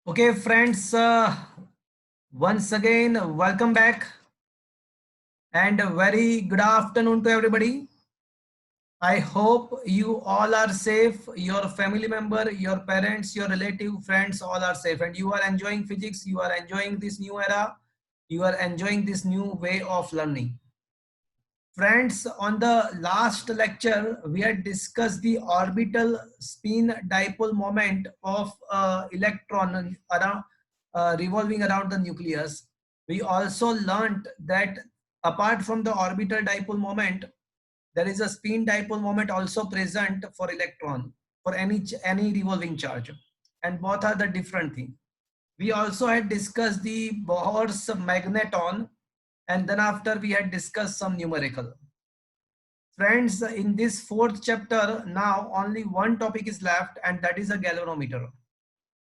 Okay, friends, once again, welcome back and a very good afternoon to everybody. I hope you all are safe, your family member, your parents, your relative, friends, all are safe, and you are enjoying physics, you are enjoying this new era, you are enjoying this new way of learning. Friends, on the last lecture, we had discussed the orbital spin dipole moment of electron around, revolving around the nucleus. We also learned that apart from the orbital dipole moment, there is a spin dipole moment also present for electron for any revolving charge, and both are the different thing. We also had discussed the Bohr's magneton, and then after we had discussed some numerical. Friends, in this fourth chapter, now only one topic is left and that is a galvanometer.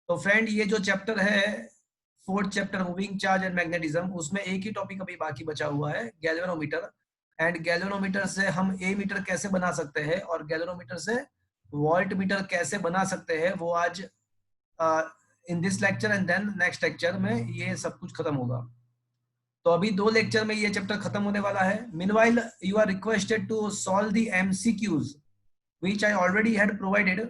तो friend ये जो chapter है fourth chapter moving charge and magnetism, उसमें एक ही topic अभी बाकी बचा हुआ है, गैल्वेनोमीटर। एंड गैल्वेनोमीटर से हम ए मीटर कैसे बना सकते हैं और गैल्वेनोमीटर से वोल्ट मीटर कैसे बना सकते हैं, वो आज in this lecture and then next lecture में ये सब कुछ खत्म होगा। तो अभी 2 लेक्चर में ये चैप्टर खत्म होने वाला है। Meanwhile you are requested to solve the MCQs which I already had provided.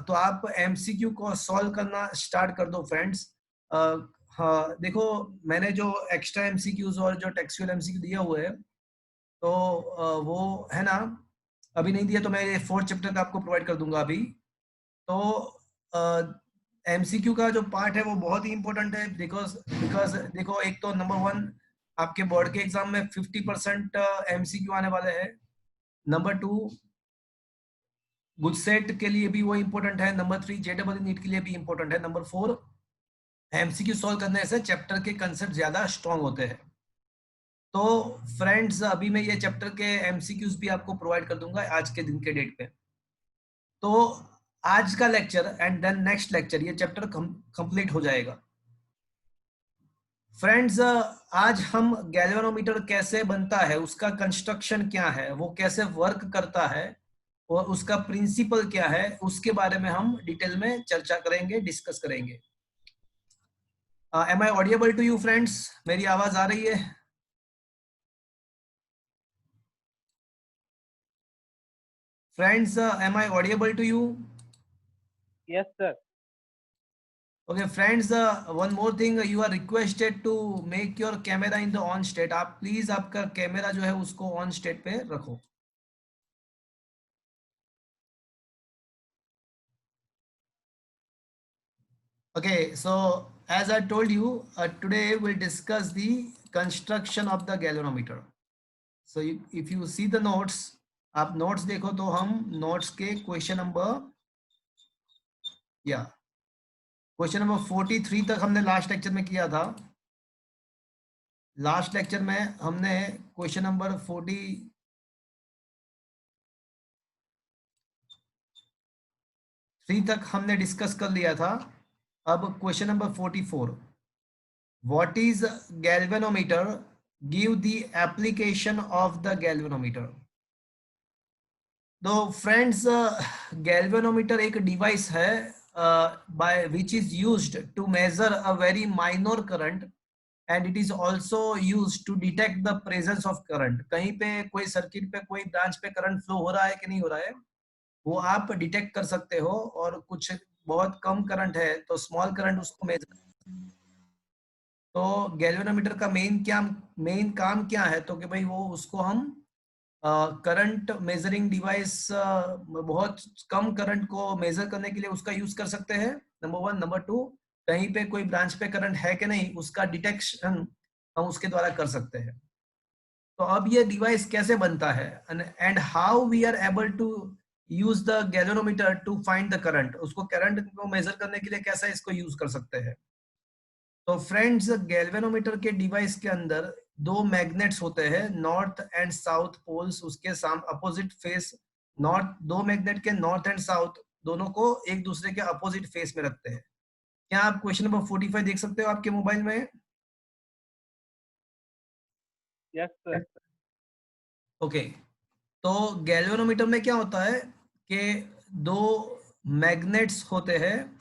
तो आप एमसीक्यू को सॉल्व करना स्टार्ट कर दो फ्रेंड्स। हाँ, देखो मैंने जो एक्स्ट्रा एमसीक्यूज और जो टेक्सचुअल एमसीक्यू दिए हुए हैं, तो वो है ना, अभी नहीं दिया तो मैं ये फोर्थ चैप्टर का आपको प्रोवाइड कर दूंगा अभी। तो एमसीक्यू का जो पार्ट है वो बहुत ही इंपॉर्टेंट है, बिकॉज बिकॉज देखो, एक तो नंबर 1 आपके बोर्ड के एग्जाम में 50% एमसीक्यू आने वाले हैं। नंबर 2 गुजसेट के लिए भी वो इंपॉर्टेंट है। नंबर 3 जेडबल नीट के लिए भी इंपॉर्टेंट है। नंबर 4 एमसीक्यू सॉल्व करने से चैप्टर के कंसेप्ट ज्यादा स्ट्रांग होते हैं। तो फ्रेंड्स, अभी मैं ये चैप्टर के एमसीक्यूज भी आपको प्रोवाइड कर दूंगा आज के दिन के डेट पे। तो आज का lecture and then next lecture ये चैप्टर कंप्लीट हो जाएगा। फ्रेंड्स, आज हम गैल्वेनोमीटर कैसे बनता है, उसका कंस्ट्रक्शन क्या है, वो कैसे वर्क करता है और उसका प्रिंसिपल क्या है, उसके बारे में हम डिटेल में चर्चा करेंगे, डिस्कस करेंगे। Am I audible to you friends? मेरी आवाज आ रही है? Friends, am I audible to you? Yes, sir. Okay, friends, one more thing, you are requested to make your camera in the on state. आप please आपका camera जो है उसको ऑन स्टेट पे रखो। Okay, so as I told you, today we'll discuss the construction of the galvanometer. So if you see the notes, आप notes देखो तो हम notes के क्वेश्चन नंबर 43 तक हमने लास्ट लेक्चर में किया था। लास्ट लेक्चर में हमने क्वेश्चन नंबर 43 तक हमने डिस्कस कर लिया था। अब question number 44, what is galvanometer, give the application of the galvanometer. तो फ्रेंड्स, गैल्वेनोमीटर एक डिवाइस है by which is used to measure a very minor current and it is also used to detect the presence of current. कहीं पे कोई circuit पे कोई branch पे current flow हो रहा है कि नहीं हो रहा है, वो आप डिटेक्ट कर सकते हो। और कुछ बहुत कम करंट है तो स्मॉल करंट उसको मेजर। तो गैल्वेनोमीटर का मेन काम क्या है, तो कि भाई वो उसको हम करंट मेजरिंग डिवाइस, बहुत कम करंट को मेजर करने के लिए उसका यूज कर सकते हैं, नंबर 1। नंबर 2, कहीं पे कोई ब्रांच पे करंट है कि नहीं उसका डिटेक्शन हम उसके द्वारा कर सकते हैं। तो अब ये डिवाइस कैसे बनता है and how we are able to use the galvanometer to find the current, उसको करंट को मेजर करने के लिए कैसा इसको यूज कर सकते हैं। तो फ्रेंड्स, गैल्वेनोमीटर के डिवाइस के अंदर 2 मैग्नेट्स होते हैं, नॉर्थ एंड साउथ पोल्स, उसके अपोजिट फेस। नॉर्थ, 2 मैग्नेट के नॉर्थ एंड साउथ दोनों को एक दूसरे के अपोजिट फेस में रखते हैं। क्या आप क्वेश्चन नंबर 45 देख सकते हो आपके मोबाइल में? Yes, sir. ओके, तो गैल्वेनोमीटर में क्या होता है कि 2 मैग्नेट्स होते हैं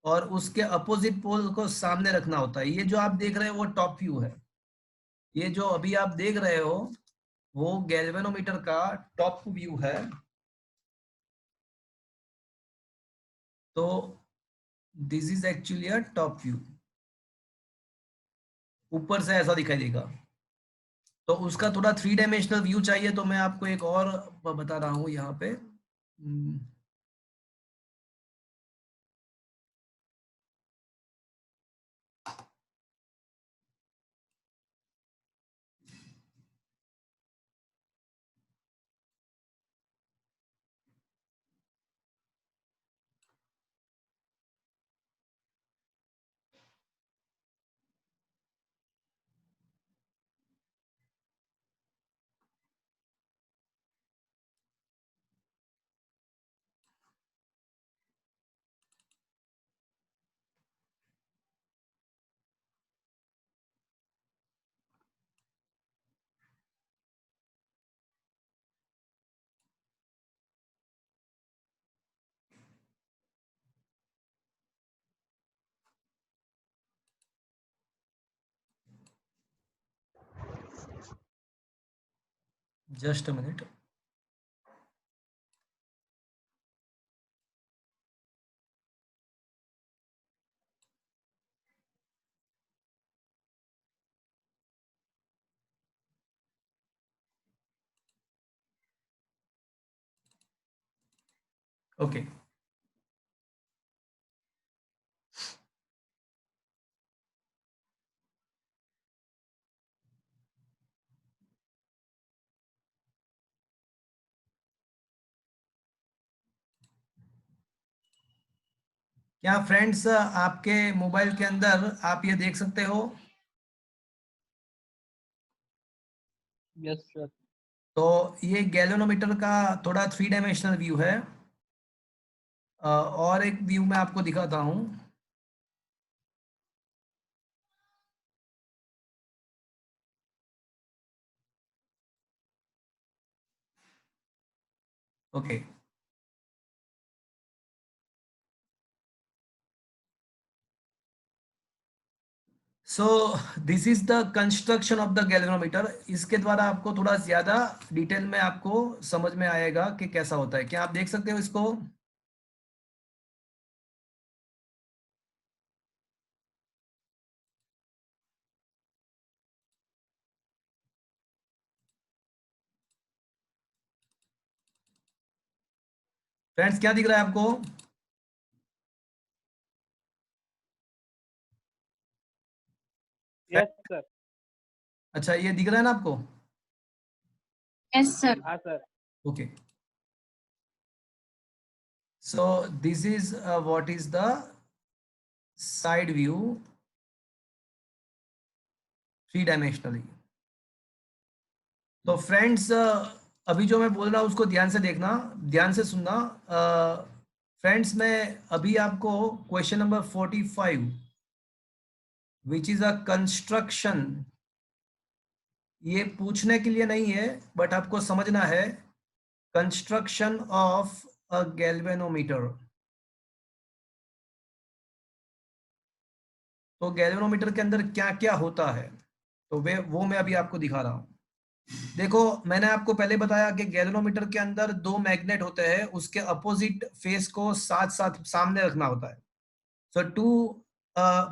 और उसके अपोजिट पोल को सामने रखना होता है। ये जो आप देख रहे हो वो टॉप व्यू है। ये जो अभी आप देख रहे हो वो गैल्वेनोमीटर का टॉप व्यू है। तो this is actually a top view, ऊपर से ऐसा दिखाई देगा। तो उसका थोड़ा 3 डायमेंशनल व्यू चाहिए, तो मैं आपको एक और बता रहा हूँ यहाँ पे। Just a minute. ओके, क्या फ्रेंड्स आपके मोबाइल के अंदर आप ये देख सकते हो? Yes, sir. तो ये गैल्वेनोमीटर का थोड़ा 3 डायमेंशनल व्यू है। और एक व्यू मैं आपको दिखाता हूँ। Okay, so this is the construction of the galvanometer. इसके द्वारा आपको थोड़ा ज्यादा डिटेल में आपको समझ में आएगा कि कैसा होता है। क्या आप देख सकते हो इसको? फ्रेंड्स क्या दिख रहा है आपको? Yes, sir. अच्छा, ये दिख रहा है ना आपको? Yes, sir. हाँ sir. Okay, so this is what is the side view 3 dimensionally. तो फ्रेंड्स अभी जो मैं बोल रहा हूँ उसको ध्यान से देखना, ध्यान से सुनना। फ्रेंड्स मैं अभी आपको question number 45 which is a construction, ये पूछने के लिए नहीं है बट आपको समझना है। Construction of a galvanometer. तो गैल्वेनोमीटर के अंदर क्या क्या होता है, तो वो मैं अभी आपको दिखा रहा हूँ। देखो, मैंने आपको पहले बताया कि गैल्वेनोमीटर के अंदर 2 मैग्नेट होते हैं, उसके अपोजिट फेस को साथ साथ सामने रखना होता है। So 2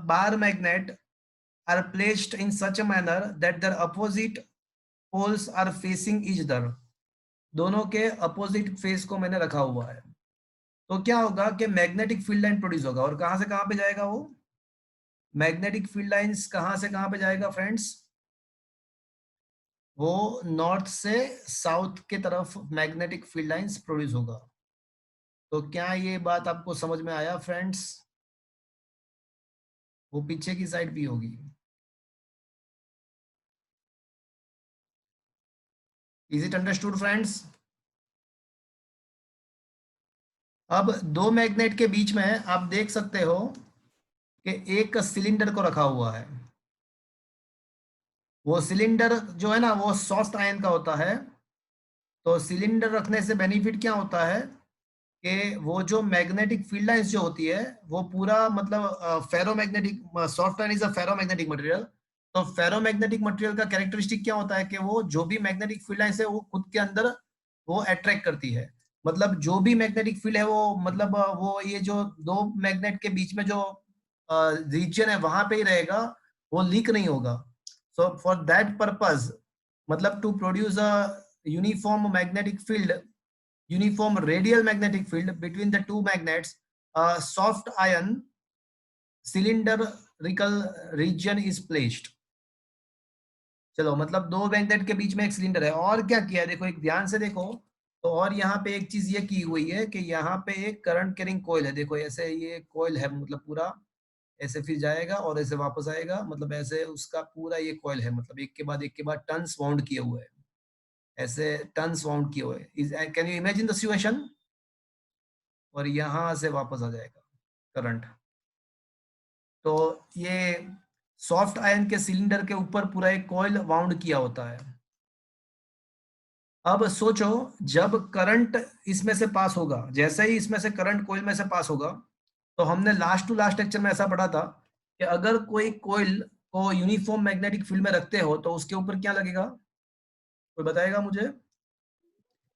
bar magnet are placed in such a manner that their opposite poles are facing each other. दोनों के अपोजिट फेस को मैंने रखा हुआ है। तो क्या होगा कि मैग्नेटिक फील्ड लाइन प्रोड्यूस होगा, और कहां से कहां पे जाएगा वो मैग्नेटिक फील्ड लाइंस? कहां से कहां पे जाएगा फ्रेंड्स? वो नॉर्थ से साउथ के तरफ मैग्नेटिक फील्ड लाइंस प्रोड्यूस होगा। तो क्या ये बात आपको समझ में आया फ्रेंड्स? वो पीछे की साइड भी होगी। Is it understood friends? अब 2 मैग्नेट के बीच में आप देख सकते हो कि एक सिलेंडर को रखा हुआ है। वो सिलेंडर जो है ना वो सॉफ्ट आयन का होता है। तो सिलेंडर रखने से बेनिफिट क्या होता है कि वो जो मैग्नेटिक फील्ड लाइंस जो होती है वो पूरा मतलब ferromagnetic, soft ion is a ferromagnetic material. तो फेरोमैग्नेटिक मटेरियल का कैरेक्टरिस्टिक क्या होता है कि वो जो भी मैग्नेटिक फील्ड लाइंस है वो खुद के अंदर वो अट्रैक्ट करती है। मतलब जो भी मैग्नेटिक फील्ड है वो मतलब वो ये जो दो मैग्नेट के बीच में जो रीजन है वहां पे ही रहेगा, वो लीक नहीं होगा। सो फॉर दैट पर्पज, मतलब to produce a uniform magnetic field, uniform radial magnetic field between the two magnets, a soft ion cylindrical region is placed। चलो, मतलब दो मैग्नेट के बीच में एक सिलेंडर है, और क्या किया है देखो, एक ध्यान से देखो। तो और यहाँ पे एक चीज ये की हुई है कि यहाँ पे एक करंट कैरिंग कॉइल है। देखो ऐसे ये कॉइल है, मतलब पूरा ऐसे फिर जाएगा और ऐसे वापस आएगा, मतलब ऐसे उसका पूरा ये कॉइल है, मतलब एक के बाद टर्न्स वाउंड किए हुए हैं, ऐसे टर्न्स वाउंड किए हुए हैं। Can you imagine the situation? और यहां से वापस आ जाएगा करंट। तो ये सॉफ्ट आयन के सिलेंडर के ऊपर पूरा एक कॉइल वाउंड किया होता है। अब सोचो, जब करंट इसमें से पास होगा, जैसे ही इसमें से करंट कॉइल में से पास होगा, तो हमने लास्ट टू लास्ट लेक्चर में ऐसा पढ़ा था कि अगर कोई कॉइल को यूनिफॉर्म मैग्नेटिक फील्ड में रखते हो तो उसके ऊपर क्या लगेगा? कोई बताएगा मुझे?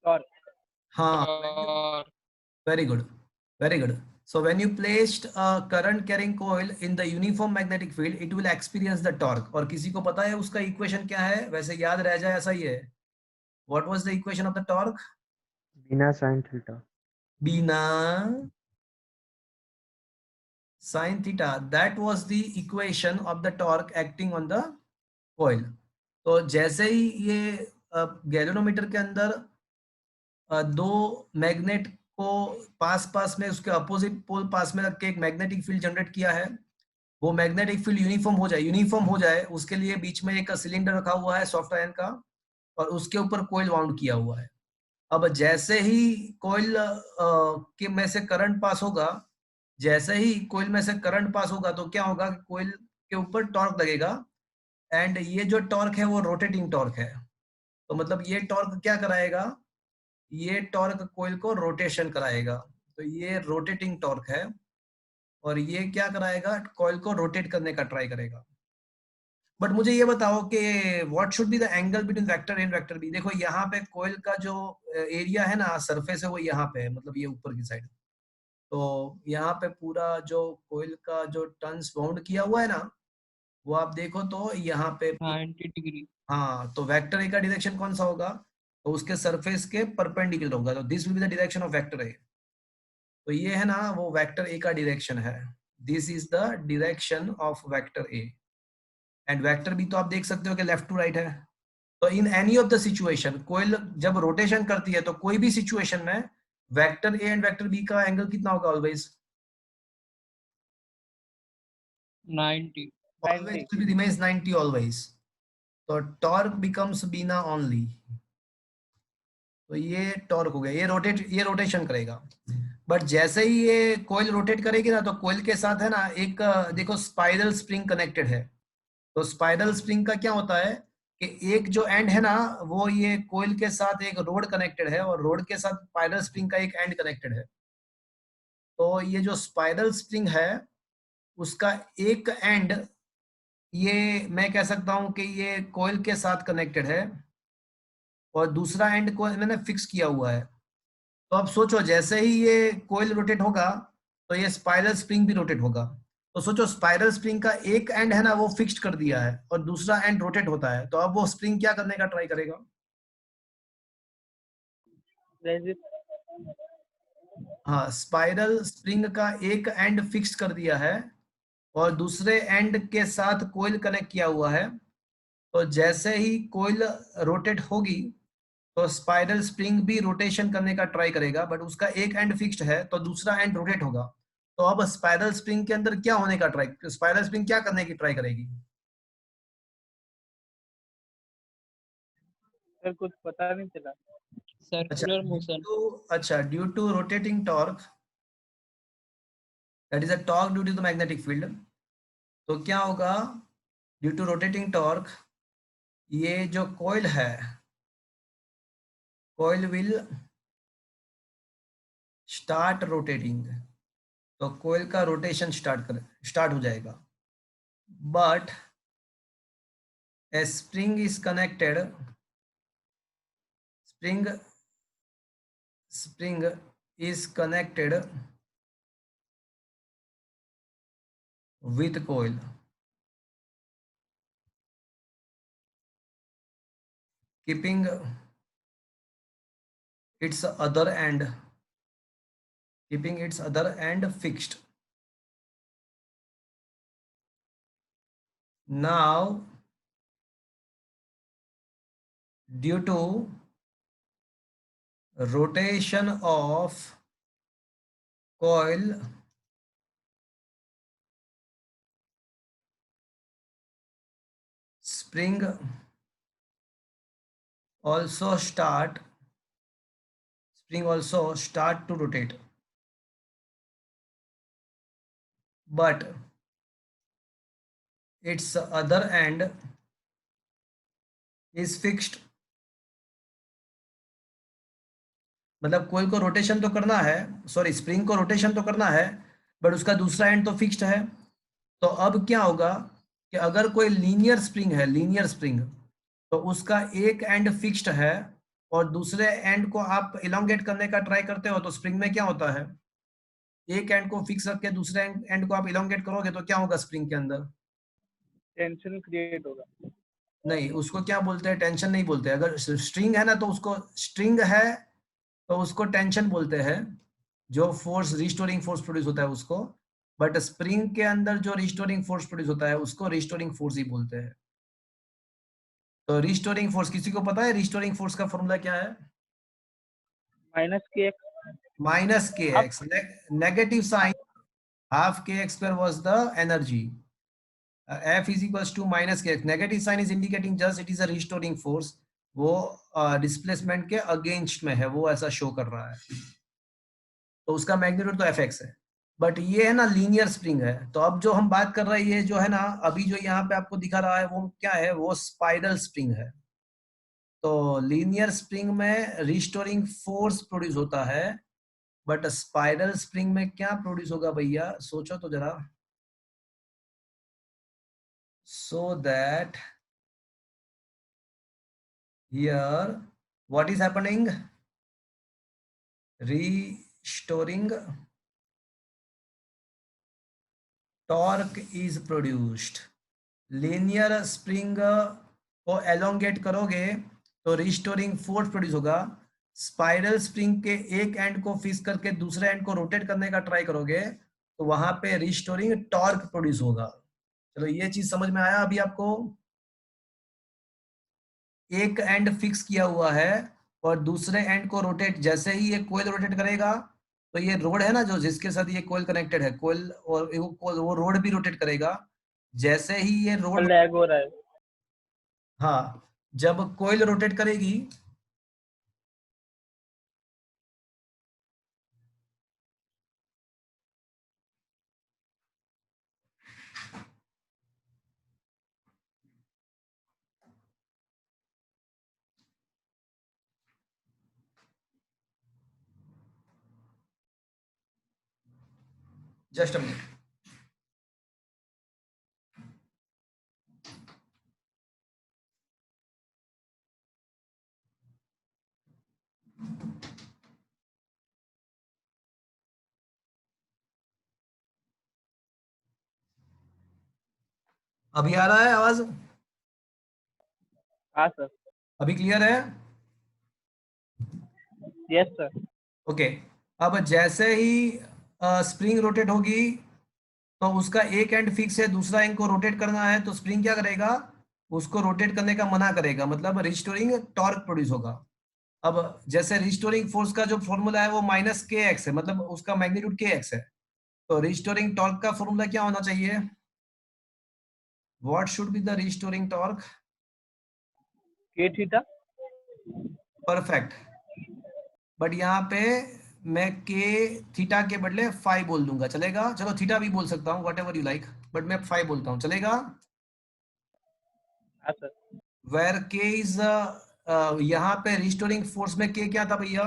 टॉर्क। हाँ, very good, very good. So when you placed a current carrying coil in the uniform magnetic field, it will experience the torque। और किसी को पता है उसका इक्वेशन क्या है? वैसे याद रह जाए ऐसा ही है। What was the equation of the torque? बिना साइन थीटा। बिना sin theta, that was the equation of the torque acting on the coil। तो जैसे ही ये गैल्वेनोमीटर के अंदर दो मैग्नेट को पास पास में उसके अपोजिट पोल पास में रख के एक मैग्नेटिक फील्ड जनरेट किया है, वो मैग्नेटिक फील्ड यूनिफॉर्म हो जाए उसके लिए बीच में एक सिलेंडर रखा हुआ है सॉफ्ट आयन का, और उसके ऊपर कोयल वाउंड किया हुआ है। अब जैसे ही कोयल के में से करंट पास होगा, जैसे ही कोयल में से करंट पास होगा तो क्या होगा कि कोयल के ऊपर टॉर्क लगेगा, एंड ये जो टॉर्क है वो रोटेटिंग टॉर्क है। तो मतलब ये टॉर्क क्या कराएगा? ये टॉर्क कोयल को रोटेशन कराएगा। तो ये रोटेटिंग टॉर्क है, और ये क्या कराएगा? कॉइल को रोटेट करने का ट्राई करेगा। बट मुझे ये बताओ कि what should be the angle between vector A and vector B. देखो यहाँ पे कॉइल का जो एरिया है ना, सरफेस है, वो यहाँ पे है, मतलब ये ऊपर की साइड। तो यहाँ पे पूरा जो कॉइल का जो टर्न्स बाउंड किया हुआ है ना, वो आप देखो तो यहाँ पे 90 डिग्री। हाँ, तो वेक्टर ए का डायरेक्शन कौन सा होगा? तो उसके सरफेस के परपेंडिकुलर होगा, तो this will be the direction of vector ए। तो ये है ना, वो वेक्टर ए का डायरेक्शन है। This is the direction of vector A. And vector B तो आप देख सकते हो कि लेफ्ट टू राइट है। तो in any of the situation, कोई जब रोटेशन करती है तो कोई भी सिचुएशन में vector A and vector B का एंगल कितना होगा? Always 90 always will be remains 90 always। तो टॉर्क बिकम्स बीना ओनली। तो ये टॉर्क हो गया, ये रोटेशन करेगा। बट जैसे ही ये कोयल रोटेट करेगी ना, तो कोयल के साथ है ना एक देखो स्पाइरल स्प्रिंग कनेक्टेड है। तो स्पाइरल स्प्रिंग का क्या होता है कि एक जो एंड है ना, वो ये कोयल के साथ एक रोड कनेक्टेड है, और रोड के साथ स्पाइरल स्प्रिंग का एक एंड कनेक्टेड है। तो ये जो स्पाइरल स्प्रिंग है उसका एक एंड, ये मैं कह सकता हूं कि ये कोयल के साथ कनेक्टेड है, और दूसरा एंड को मैंने फिक्स किया हुआ है। तो अब सोचो, जैसे ही ये कोयल रोटेट होगा तो ये स्पाइरल स्प्रिंग भी रोटेट होगा। तो सोचो, स्पाइरल स्प्रिंग का एक एंड है ना वो फिक्स्ड कर दिया है, और दूसरा एंड रोटेट होता है, तो अब वो स्प्रिंग क्या करने का ट्राई करेगा? हाँ, स्पाइरल स्प्रिंग का एक एंड फिक्स कर दिया है, और दूसरे एंड के साथ कोयल कनेक्ट किया हुआ है। तो जैसे ही कोयल रोटेट होगी तो स्पाइरल स्प्रिंग भी रोटेशन करने का ट्राई करेगा, बट उसका एक एंड फिक्स्ड है तो दूसरा एंड रोटेट होगा। तो अब स्पाइरल स्प्रिंग के अंदर क्या होने का ट्राई, स्पाइरल स्प्रिंग क्या करने की ट्राई करेगी? सर कुछ पता नहीं चला। Circular motion. Due to rotating torque, that is a torque due to the magnetic field. तो क्या होगा? ड्यू टू रोटेटिंग टॉर्क, ये जो कॉइल है, कॉइल विल स्टार्ट रोटेटिंग, तो कोयल का रोटेशन स्टार्ट हो जाएगा. But a spring is connected, spring is connected with coil, keeping its other end fixed. Now due to rotation of coil, spring also start to rotate, but its other end is fixed. मतलब कोयल को rotation तो करना है, sorry spring को rotation तो करना है, but उसका दूसरा एंड तो फिक्स्ड है. तो अब क्या होगा कि अगर कोई लीनियर स्प्रिंग, तो उसका एक एंड फिक्स्ड है और दूसरे एंड को आप इलोंगेट करने का ट्राई करते हो, तो स्प्रिंग में क्या होता है, एक एंड को फिक्स करके दूसरे एंड को आप इलोंगेट करोगे तो क्या होगा स्प्रिंग के अंदर, टेंशन क्रिएट होगा. नहीं उसको क्या बोलते हैं, टेंशन नहीं बोलते. अगर स्ट्रिंग है ना तो उसको स्ट्रिंग है तो उसको टेंशन बोलते हैं, जो फोर्स रिस्टोरिंग फोर्स प्रोड्यूस होता है उसको. बट स्प्रिंग के अंदर जो रिस्टोरिंग फोर्स प्रोड्यूस होता है उसको रिस्टोरिंग फोर्स ही बोलते हैं. तो रिस्टोरिंग फोर्स किसी को पता है, रिस्टोरिंग फोर्स का फॉर्मूला क्या है? -kx. Minus K X, negative sign, half K X square was the energy. F is equals to minus k. Negative sign is indicating just it is a restoring force. वो displacement के against में है, वो ऐसा show कर रहा है. तो उसका मैग्नीट्यूड तो Fx है. बट ये है ना लीनियर स्प्रिंग है. तो अब जो हम बात कर रहे हैं ये जो है ना, अभी जो यहाँ पे आपको दिखा रहा है वो क्या है, वो स्पाइरल स्प्रिंग है. तो लीनियर स्प्रिंग में रिस्टोरिंग फोर्स प्रोड्यूस होता है, बट स्पाइरल स्प्रिंग में क्या प्रोड्यूस होगा भैया, सोचो तो जरा. So that here what is happening, restoring torque is produced. Linear spring को एलोंगेट करोगे तो रिस्टोरिंग फोर्स प्रोड्यूस होगा. स्पाइरल स्प्रिंग के एक एंड को फिक्स करके दूसरे एंड को रोटेट करने का ट्राई करोगे तो वहां पे रिस्टोरिंग टॉर्क प्रोड्यूस होगा. चलो ये चीज समझ में आया अभी आपको? एक एंड फिक्स किया हुआ है और दूसरे एंड को रोटेट, जैसे ही ये कोयल रोटेट करेगा तो ये रोड है ना जो जिसके साथ ये कोयल कनेक्टेड है, कोयल और वो रोड भी रोटेट करेगा. जैसे ही ये रोड, लैग हो रहा है. हाँ जब कोयल रोटेट करेगी जस्ट अ मिनट. अभी आ रहा है आवाज? हाँ सर. अभी क्लियर है? Yes sir. ओके. अब जैसे ही स्प्रिंग रोटेट होगी तो उसका एक एंड फिक्स है, दूसरा एंड को रोटेट करना है, तो स्प्रिंग क्या करेगा, उसको रोटेट करने का मना करेगा, मतलब रिस्टोरिंग टॉर्क प्रोड्यूस होगा. अब जैसे रिस्टोरिंग फोर्स का जो फॉर्मूला है वो माइनस के एक्स है, मतलब उसका मैग्नीट्यूड के एक्स है. तो रिस्टोरिंग टॉर्क का फॉर्मूला क्या होना चाहिए, what should be the restoring torque? k theta. Perfect. But यहाँ पे मैं के थीटा के बदले फाई बोल दूंगा, चलेगा? चलो थीटा भी बोल सकता हूँ, what ever you like, but मैं फाई बोलता हूँ, चलेगा? हाँ सर. वेर के इज, यहाँ पे रिस्टोरिंग फोर्स में के क्या था भैया?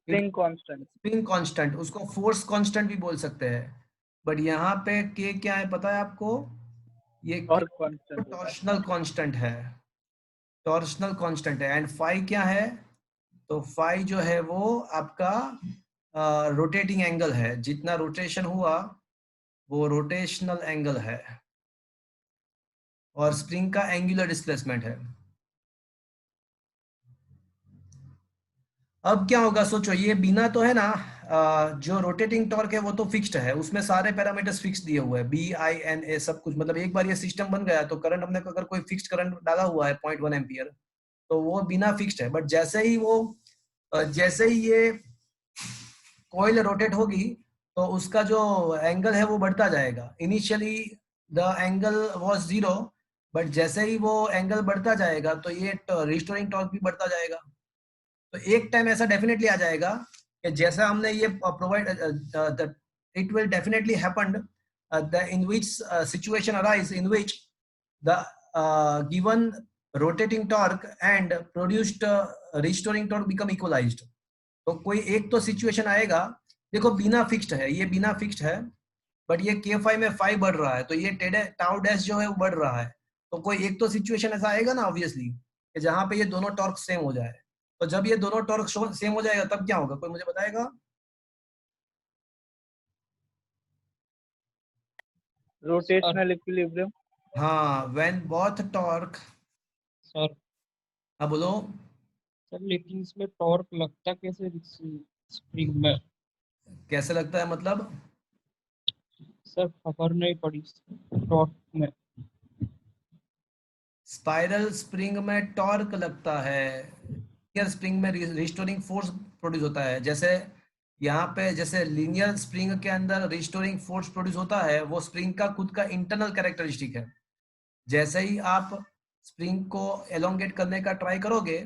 Spring constant. स्प्रिंग कांस्टेंट, उसको फोर्स कांस्टेंट भी बोल सकते हैं, बट यहाँ पे के क्या है पता है आपको? ये टॉर्क कांस्टेंट। टॉर्शनल कांस्टेंट है, टॉर्शनल कांस्टेंट है। एंड फाई क्या है? तो फाई जो है वो आपका रोटेटिंग एंगल है, जितना रोटेशन हुआ वो रोटेशनल एंगल है, और स्प्रिंग का एंगुलर डिस्प्लेसमेंट है। अब क्या होगा सोचो, ये बिना तो है ना, जो रोटेटिंग टॉर्क है वो तो फिक्स्ड है, उसमें सारे पैरामीटर्स फिक्स दिए हुए हैं, बी आई एन ए सब कुछ, मतलब एक बार ये सिस्टम बन गया तो करंट हमने अगर कोई फिक्स्ड करंट डाला हुआ है 0.1 एम्पियर, तो वो बिना फिक्स्ड है। बट जैसे ही ये कॉइल रोटेट होगी तो उसका जो एंगल है वो बढ़ता जाएगा। Initially the angle was 0, but जैसे ही वो एंगल बढ़ता जाएगा तो ये रिस्टोरिंग टॉर्क भी बढ़ता जाएगा। तो एक टाइम ऐसा डेफिनेटली आ जाएगा कि जैसा हमने ये provide, it will definitely happen in which situation arise in which the given rotating torque and produced restoring torque become equalized। तो कोई एक तो सिचुएशन आएगा, देखो बिना फिक्स्ड है, ये बिना फिक्स्ड है, बट ये के फाई में फाई बढ़ रहा है, तो ये टाउ डैश जो है वो बढ़ रहा है। तो कोई एक तो सिचुएशन ऐसा आएगा ना ऑब्वियसली, कि जहां पे ये दोनों टॉर्क सेम हो जाए। तो जब ये दोनों टॉर्क सेम हो जाएगा तब क्या होगा, कोई मुझे बताएगा? Rotational equilibrium. हाँ, व्हेन बोथ टॉर्क, सर हाँ बोलो। सर लेकिन इसमें टॉर्क लगता कैसे स्प्रिंग में? कैसे लगता है मतलब? सर खबर नहीं पड़ी टॉर्क में। स्पाइरल स्प्रिंग में टॉर्क लगता है, लीनियर स्प्रिंग में रिस्टोरिंग फोर्स प्रोड्यूस होता है। जैसे यहाँ पे जैसे लीनियर स्प्रिंग के अंदर रिस्टोरिंग फोर्स प्रोड्यूस होता है, वो स्प्रिंग का खुद का इंटरनल कैरेक्टरिस्टिक है। जैसे ही आप स्प्रिंग को एलोंगेट करने का ट्राई करोगे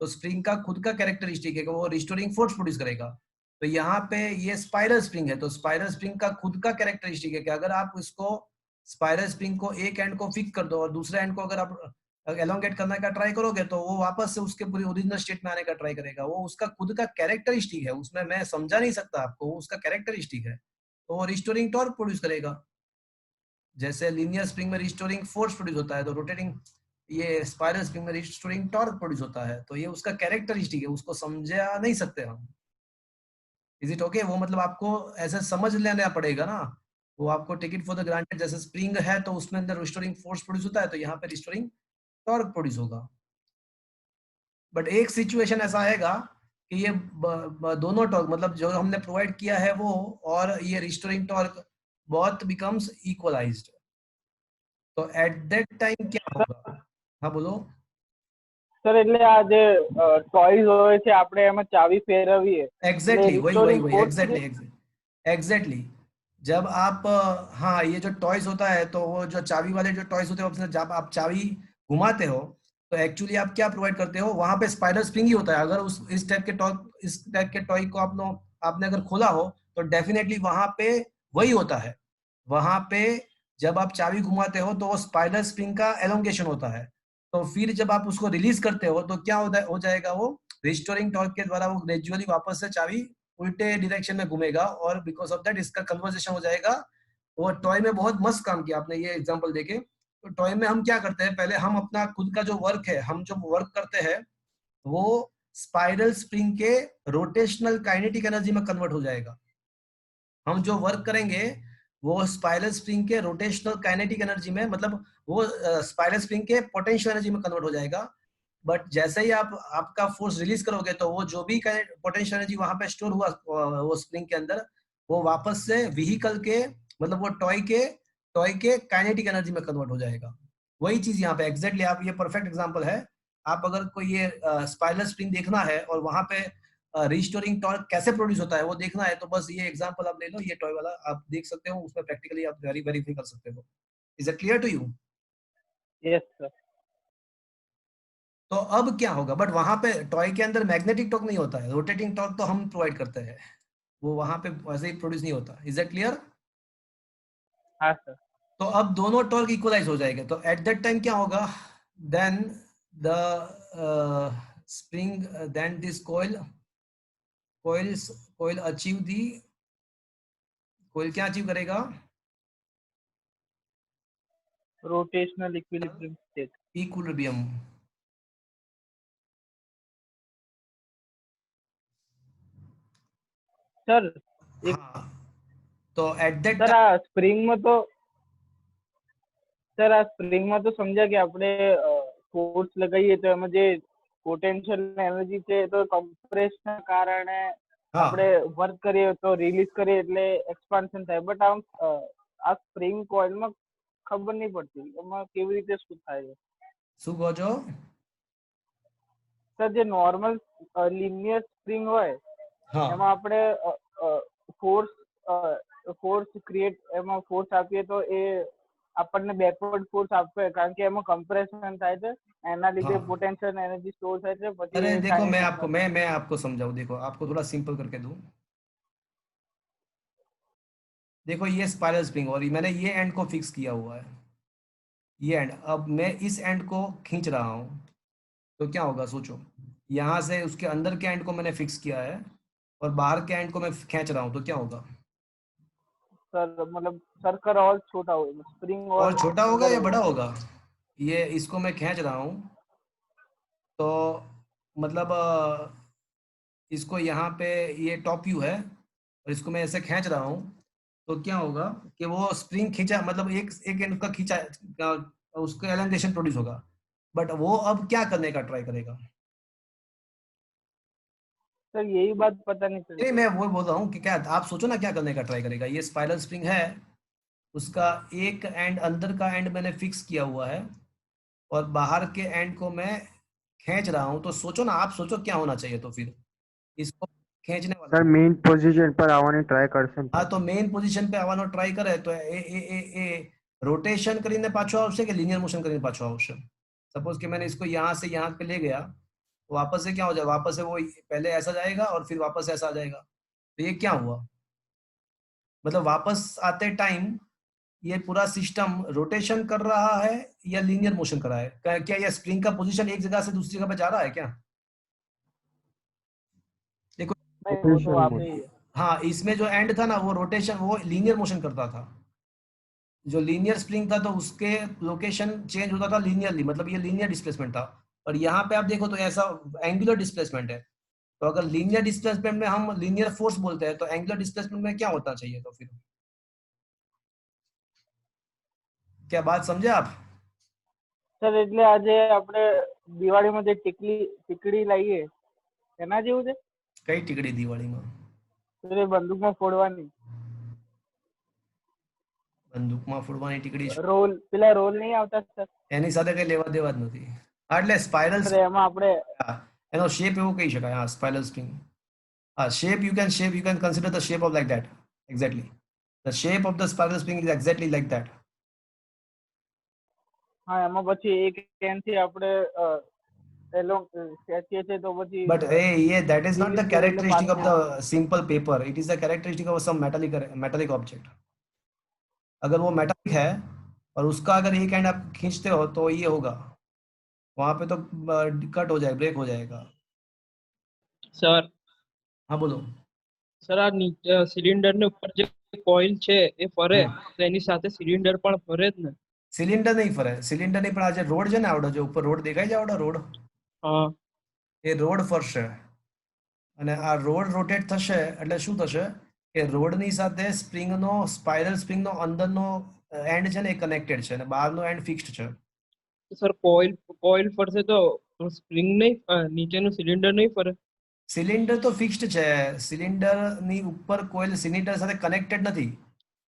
तो स्प्रिंग का खुद का कैरेक्टरिस्टिक है कि वो रिस्टोरिंग फोर्स प्रोड्यूस करेगा। तो यहाँ पे ये स्पाइरल स्प्रिंग है, तो स्पाइरल स्प्रिंग का खुद का कैरेक्टरिस्टिक है कि अगर आप इसको स्पाइरल स्प्रिंग को एक एंड को फिक्स कर दो और दूसरे एंड को अगर आप एलोंगेट करने का ट्राई करोगे तो वो वापस से उसके पूरी ओरिजिनल स्टेट में आने का ट्राई करेगा। वो उसका खुद का कैरेक्टरिस्टिक है, उसमें मैं समझा नहीं सकता आपको, वो उसका कैरेक्टरिस्टिक है, तो वो रिस्टोरिंग टॉर्क प्रोड्यूस करेगा। जैसे लीनियर स्प्रिंग में रिस्टोरिंग फोर्स प्रोड्यूस होता है, तो रोटेटिंग ये स्पाइरल स्प्रिंग में रिस्टोरिंग टॉर्क प्रोड्यूस होता है। तो ये उसका कैरेक्टरिस्टिक है, उसको समझा नहीं सकते हम। Is it okay? वो मतलब आपको ऐसे समझ लेना पड़ेगा ना, वो आपको take it for the granted. जैसे स्प्रिंग है तो उसमें अंदर रिस्टोरिंग फोर्स प्रोड्यूस होता है, तो यहाँ पे रिस्टोरिंग टॉर्क प्रोड्यूस होगा। बट एक सिचुएशन ऐसा आएगा कि ये दोनों टॉर्क मतलब जो हमने प्रोवाइड किया है वो और ये restoring torque both becomes equalised. तो एट दैट टाइम क्या होगा? हाँ बोलो। સર એટલે આ જે ટોયઝ હોય છે આપણે એમાં ચાવી ફેરવીએ एग्जैक्टली वही वही रिस्टोरिंग वही फोर्स। एग्जैक्टली जब आप हाँ, ये जो टॉयज होता है तो वो जो चाबी वाले जो टॉयज होते हैं, जब आप चाबी घुमाते हो तो एक्चुअली आप क्या प्रोवाइड करते हो, वहां पे स्पाइडर स्प्रिंग ही होता है। अगर उस इस टाइप के टॉय को आपने अगर खोला हो तो डेफिनेटली वहां पे वही होता है। वहां पे जब आप चाबी घुमाते हो तो वो स्पाइडर स्प्रिंग का एलोंगेशन होता है। तो फिर जब आप उसको रिलीज करते हो तो क्या हो जाएगा, वो रिस्टोरिंग टॉर्क के द्वारा वो ग्रेजुअली वापस से चाबी उल्टे डायरेक्शन में घूमेगा, और बिकॉज ऑफ दैट इसका कन्वर्जेशन हो जाएगा। वो टॉय में बहुत मस्त काम किया आपने ये एग्जांपल देके। तो टॉय में हम क्या करते हैं, पहले हम अपना खुद का जो वर्क है, हम जो वर्क करते हैं वो स्पाइरल स्प्रिंग के रोटेशनल काइनेटिक एनर्जी में कन्वर्ट हो जाएगा। हम जो वर्क करेंगे वो स्पाइरल स्प्रिंग के रोटेशनल काइनेटिक एनर्जी में, मतलब वो स्पाइरल स्प्रिंग के पोटेंशियल एनर्जी में कन्वर्ट हो जाएगा। बट जैसे ही आप आपका फोर्स रिलीज करोगे तो वो जो भी पोटेंशियल एनर्जी वहां पे स्टोर हुआ वो स्प्रिंग के अंदर, वो वापस से व्हीकल के मतलब वो टॉय के काइनेटिक एनर्जी में कन्वर्ट हो जाएगा। वही चीज यहाँ पे एग्जैक्टली आप, ये परफेक्ट एग्जांपल है। आप अगर कोई ये स्पाइरल स्प्रिंग देखना है और वहां पे रिस्टोरिंग टॉर्क कैसे प्रोड्यूस होता है वो देखना है, तो बस ये एग्जांपल आप ले लो, ये टॉय वाला आप देख सकते हो, उसमें प्रैक्टिकली आप वेरीफाई कर सकते हो। Is it clear to you? Yes sir. तो अब क्या होगा, बट वहां पे टॉय के अंदर मैग्नेटिक टॉर्क नहीं होता है, रोटेटिंग टॉर्क तो हम प्रोवाइड करते हैं, वो वहां पे वैसे ही प्रोड्यूस नहीं होता। Is it clear? हाँ सर। तो अब दोनों टॉर्क इक्वलाइज हो जाएंगे, तो एट दैट टाइम क्या होगा, then the spring, then this coil coil achieve the, coil क्या अचीव करेगा? Rotational equilibrium state. Equilibrium. Sir एक हाँ, तो एट दैट सर आ स्प्रिंग में तो समझा कि આપણે ફોર્સ લગાવીએ તો એમાં જે પોટેન્શિયલ એનર્જી છે તો કમ્પ્રેસના કારણે આપણે વર્ક કરીએ તો રિલીઝ કરીએ એટલે એક્સપાન્શન થાય, બટ આ સ્પ્રિંગ કોઇલમાં ખબર નહીં પડતી એમાં કેવી રીતે શું થાય છે. શું કહો છો? સર જે નોર્મલ લિનિયર સ્પ્રિંગ હોય હા, એમાં આપણે ફોર્સ ક્રિએટ એમાં ફોર્સ આપીએ તો એ આપણને બેકવર્ડ ફોર્સ આપે કારણ કે એમાં કમ્પ્રેશન થાય છે, એના લીધે हाँ। પોટેન્શિયલ એનર્જી સ્ટોર થાય છે. પછી अरे એ देखो, मैं કાઇનેટિક आपको मैं आपको समझाऊं, देखो आपको थोड़ा सिंपल करके दूं। देखो ये स्पाइरल स्प्रिंग और मैंने ये एंड को फिक्स किया हुआ है, ये एंड। अब मैं इस एंड को खींच रहा हूँ तो क्या होगा सोचो। यहाँ से उसके अंदर के एंड को मैंने फिक्स किया है और बाहर के एंड को मैं खींच रहा हूँ तो क्या होगा? सर मतलब सर्कल और छोटा होगा, स्प्रिंग और और छोटा होगा अंदर या बड़ा होगा. होगा? ये इसको मैं खींच रहा हूँ तो मतलब इसको यहाँ पे ये टॉप व्यू है और इसको मैं ऐसे खींच रहा हूँ तो क्या होगा कि वो स्प्रिंग खींचा, मतलब एक एक एंड का खींचा, उसका एलंगेशन प्रोड्यूस होगा। बट वो अब क्या करने का ट्राई करेगा? सर यही बात पता नहीं नहीं, चलती. मैं वो बोल रहा हूँ कि क्या आप सोचो ना क्या करने का ट्राई करेगा। ये स्पाइरल स्प्रिंग है, उसका एक एंड अंदर का एंड मैंने फिक्स किया हुआ है और बाहर के एंड को मैं खींच रहा हूँ। तो सोचो ना, आप सोचो क्या होना चाहिए तो फिर इसको खींचने वाला। सर मेन पोजीशन पर આવવાની ટ્રાય કરશે ને हाँ, તો तो मेन पोजीशन पे આવવાનો ટ્રાય કરે તો એ રોટેશન કરીને પાછો આવશે કે લિનિયર મોશન કરીને પાછો આવશે? सपोज कि मैंने इसको यहाँ से यहाँ पे ले गया तो वापस से क्या हो जाएगा? वापस से वो पहले ऐसा जाएगा और फिर वापस ऐसा आ जाएगा। तो ये क्या हुआ? मतलब वापस आते टाइम ये पूरा सिस्टम रोटेशन कर रहा है या लीनियर मोशन कर रहा है? क्या ये स्प्रिंग का पोजीशन एक जगह से दूसरी जगह पे जा रहा है क्या? देखो, नहीं वो तो પોટેન્શિયલ आप ही મોશન है. हाँ, इसमें जो एंड था ना वो रोटेशन, वो लीनियर मोशन करता था। जो लीनियर स्प्रिंग था तो उसके लोकेशन चेंज होता था लीनियरली, मतलब ये लीनियर डिस्प्लेसमेंट था। और यहाँ पे आप देखो तो ऐसा एंगुलर डिस्प्लेसमेंट है। तो अगर लीनियर डिस्प्लेसमेंट में हम लीनियर फोर्स बोलते हैं तो एंगुलर डिस्प्लेसमेंट में क्या होना चाहिए तो फिर? क्या बात समझे आप? સર એટલે આજે આપણે દિવાળીમાં જે ટીકડી લાવીએ એના જેવું છે. કઈ ટીકડી દિવાળી में? સર એ બંદૂકમાં ફોડવાની बंदूक में फोड़वानी टीकड़ी રોલ, પેલા રોલ નહીં આવતા સર, એની સાથે કઈ લેવા દેવા જ નથી। હા, એટલે સ્પાઇરલ સર એમાં આપણે એનો શેપ એવું કહી શકાય। હા, સ્પાઇરલ સ્પ્રિંગ। હા, shape you can consider the shape of like that, exactly the shape of the spiral spring is exactly like that। હા એમાં પછી એક એન્ડ થી આપણે એલો ખેંચીએ છીએ તો પછી but hey, yeah, that is not the release કરે એટલે characteristic of પાછું the simple paper, it is the characteristic of some metallic object। अगर वो मेटालिक है और उसका अगर एक एंड आप खींचते हो तो ये होगा, वहां पे तो कट हो जाएगा, ब्रेक हो जाएगा। સર हाँ बोलो। સર આ સિલિન્ડર ને ઉપર જે કોઇલ છે એ ફરે તો એની સાથે સિલિન્ડર પણ ફરે જ ને? સિલિન્ડર નહીં ફરે, સિલિન્ડર નહીં, પણ આ જે રોડ છે ને આવડો, જે ઉપર રોડ દેખાય છે આવડો રોડ, હા એ રોડ ફરશે અને આ રોડ રોટેટ થશે એટલે શું થશે કે રોડની સાથે સ્પ્રિંગનો, સ્પાઇરલ સ્પ્રિંગનો અંદરનો એન્ડ છે ને એ કનેક્ટેડ છે અને બહારનો એન્ડ ફિક્સ્ડ છે। સર કોઇલ ફરશે તો સ્પ્રિંગ નહીં, નીચેનું સિલિન્ડર નહીં ફરે? સિલિન્ડર તો ફિક્સ્ડ છે, સિલિન્ડરની ઉપર કોઇલ સિલિન્ડર સાથે કનેક્ટેડ નથી,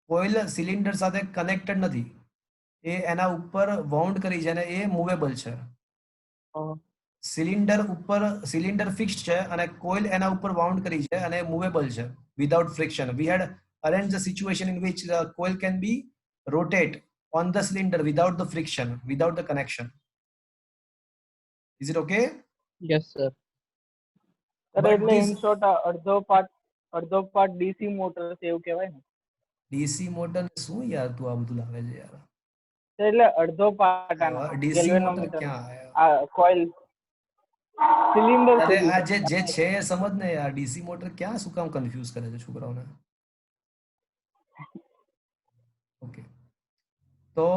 કોઇલ સિલિન્ડર સાથે કનેક્ટેડ નથી, એ એના ઉપર વાઉન્ડ કરી છે અને એ મૂવેબલ છે। સિલિન્ડર ઉપર સિલિન્ડર ફિક્સ્ડ છે અને કોઇલ એના ઉપર વાઉન્ડ કરી છે અને મૂવેબલ છે without friction. We had arrange the situation in which the coil can be rotate on the cylinder without the friction, without the connection। Is it okay? Yes sir. Sir But એટલે this in short અડધો part DC motor છે એવું કહેવાય ને DC motor શું યાર તું આ બધું લાવે છે યાર? સર એટલે અડધો પાર્ટ આનો DC ગેલ્વેનોમીટર મોટર ક્યાં આયા? આ કોઇલ સિલિન્ડર अरे સુધી आज जे छे समझ ने यार, डीसी मोटर क्या શું કામ કન્ફ્યુઝ કરે છે છોકરાઓને. ઓકે, તો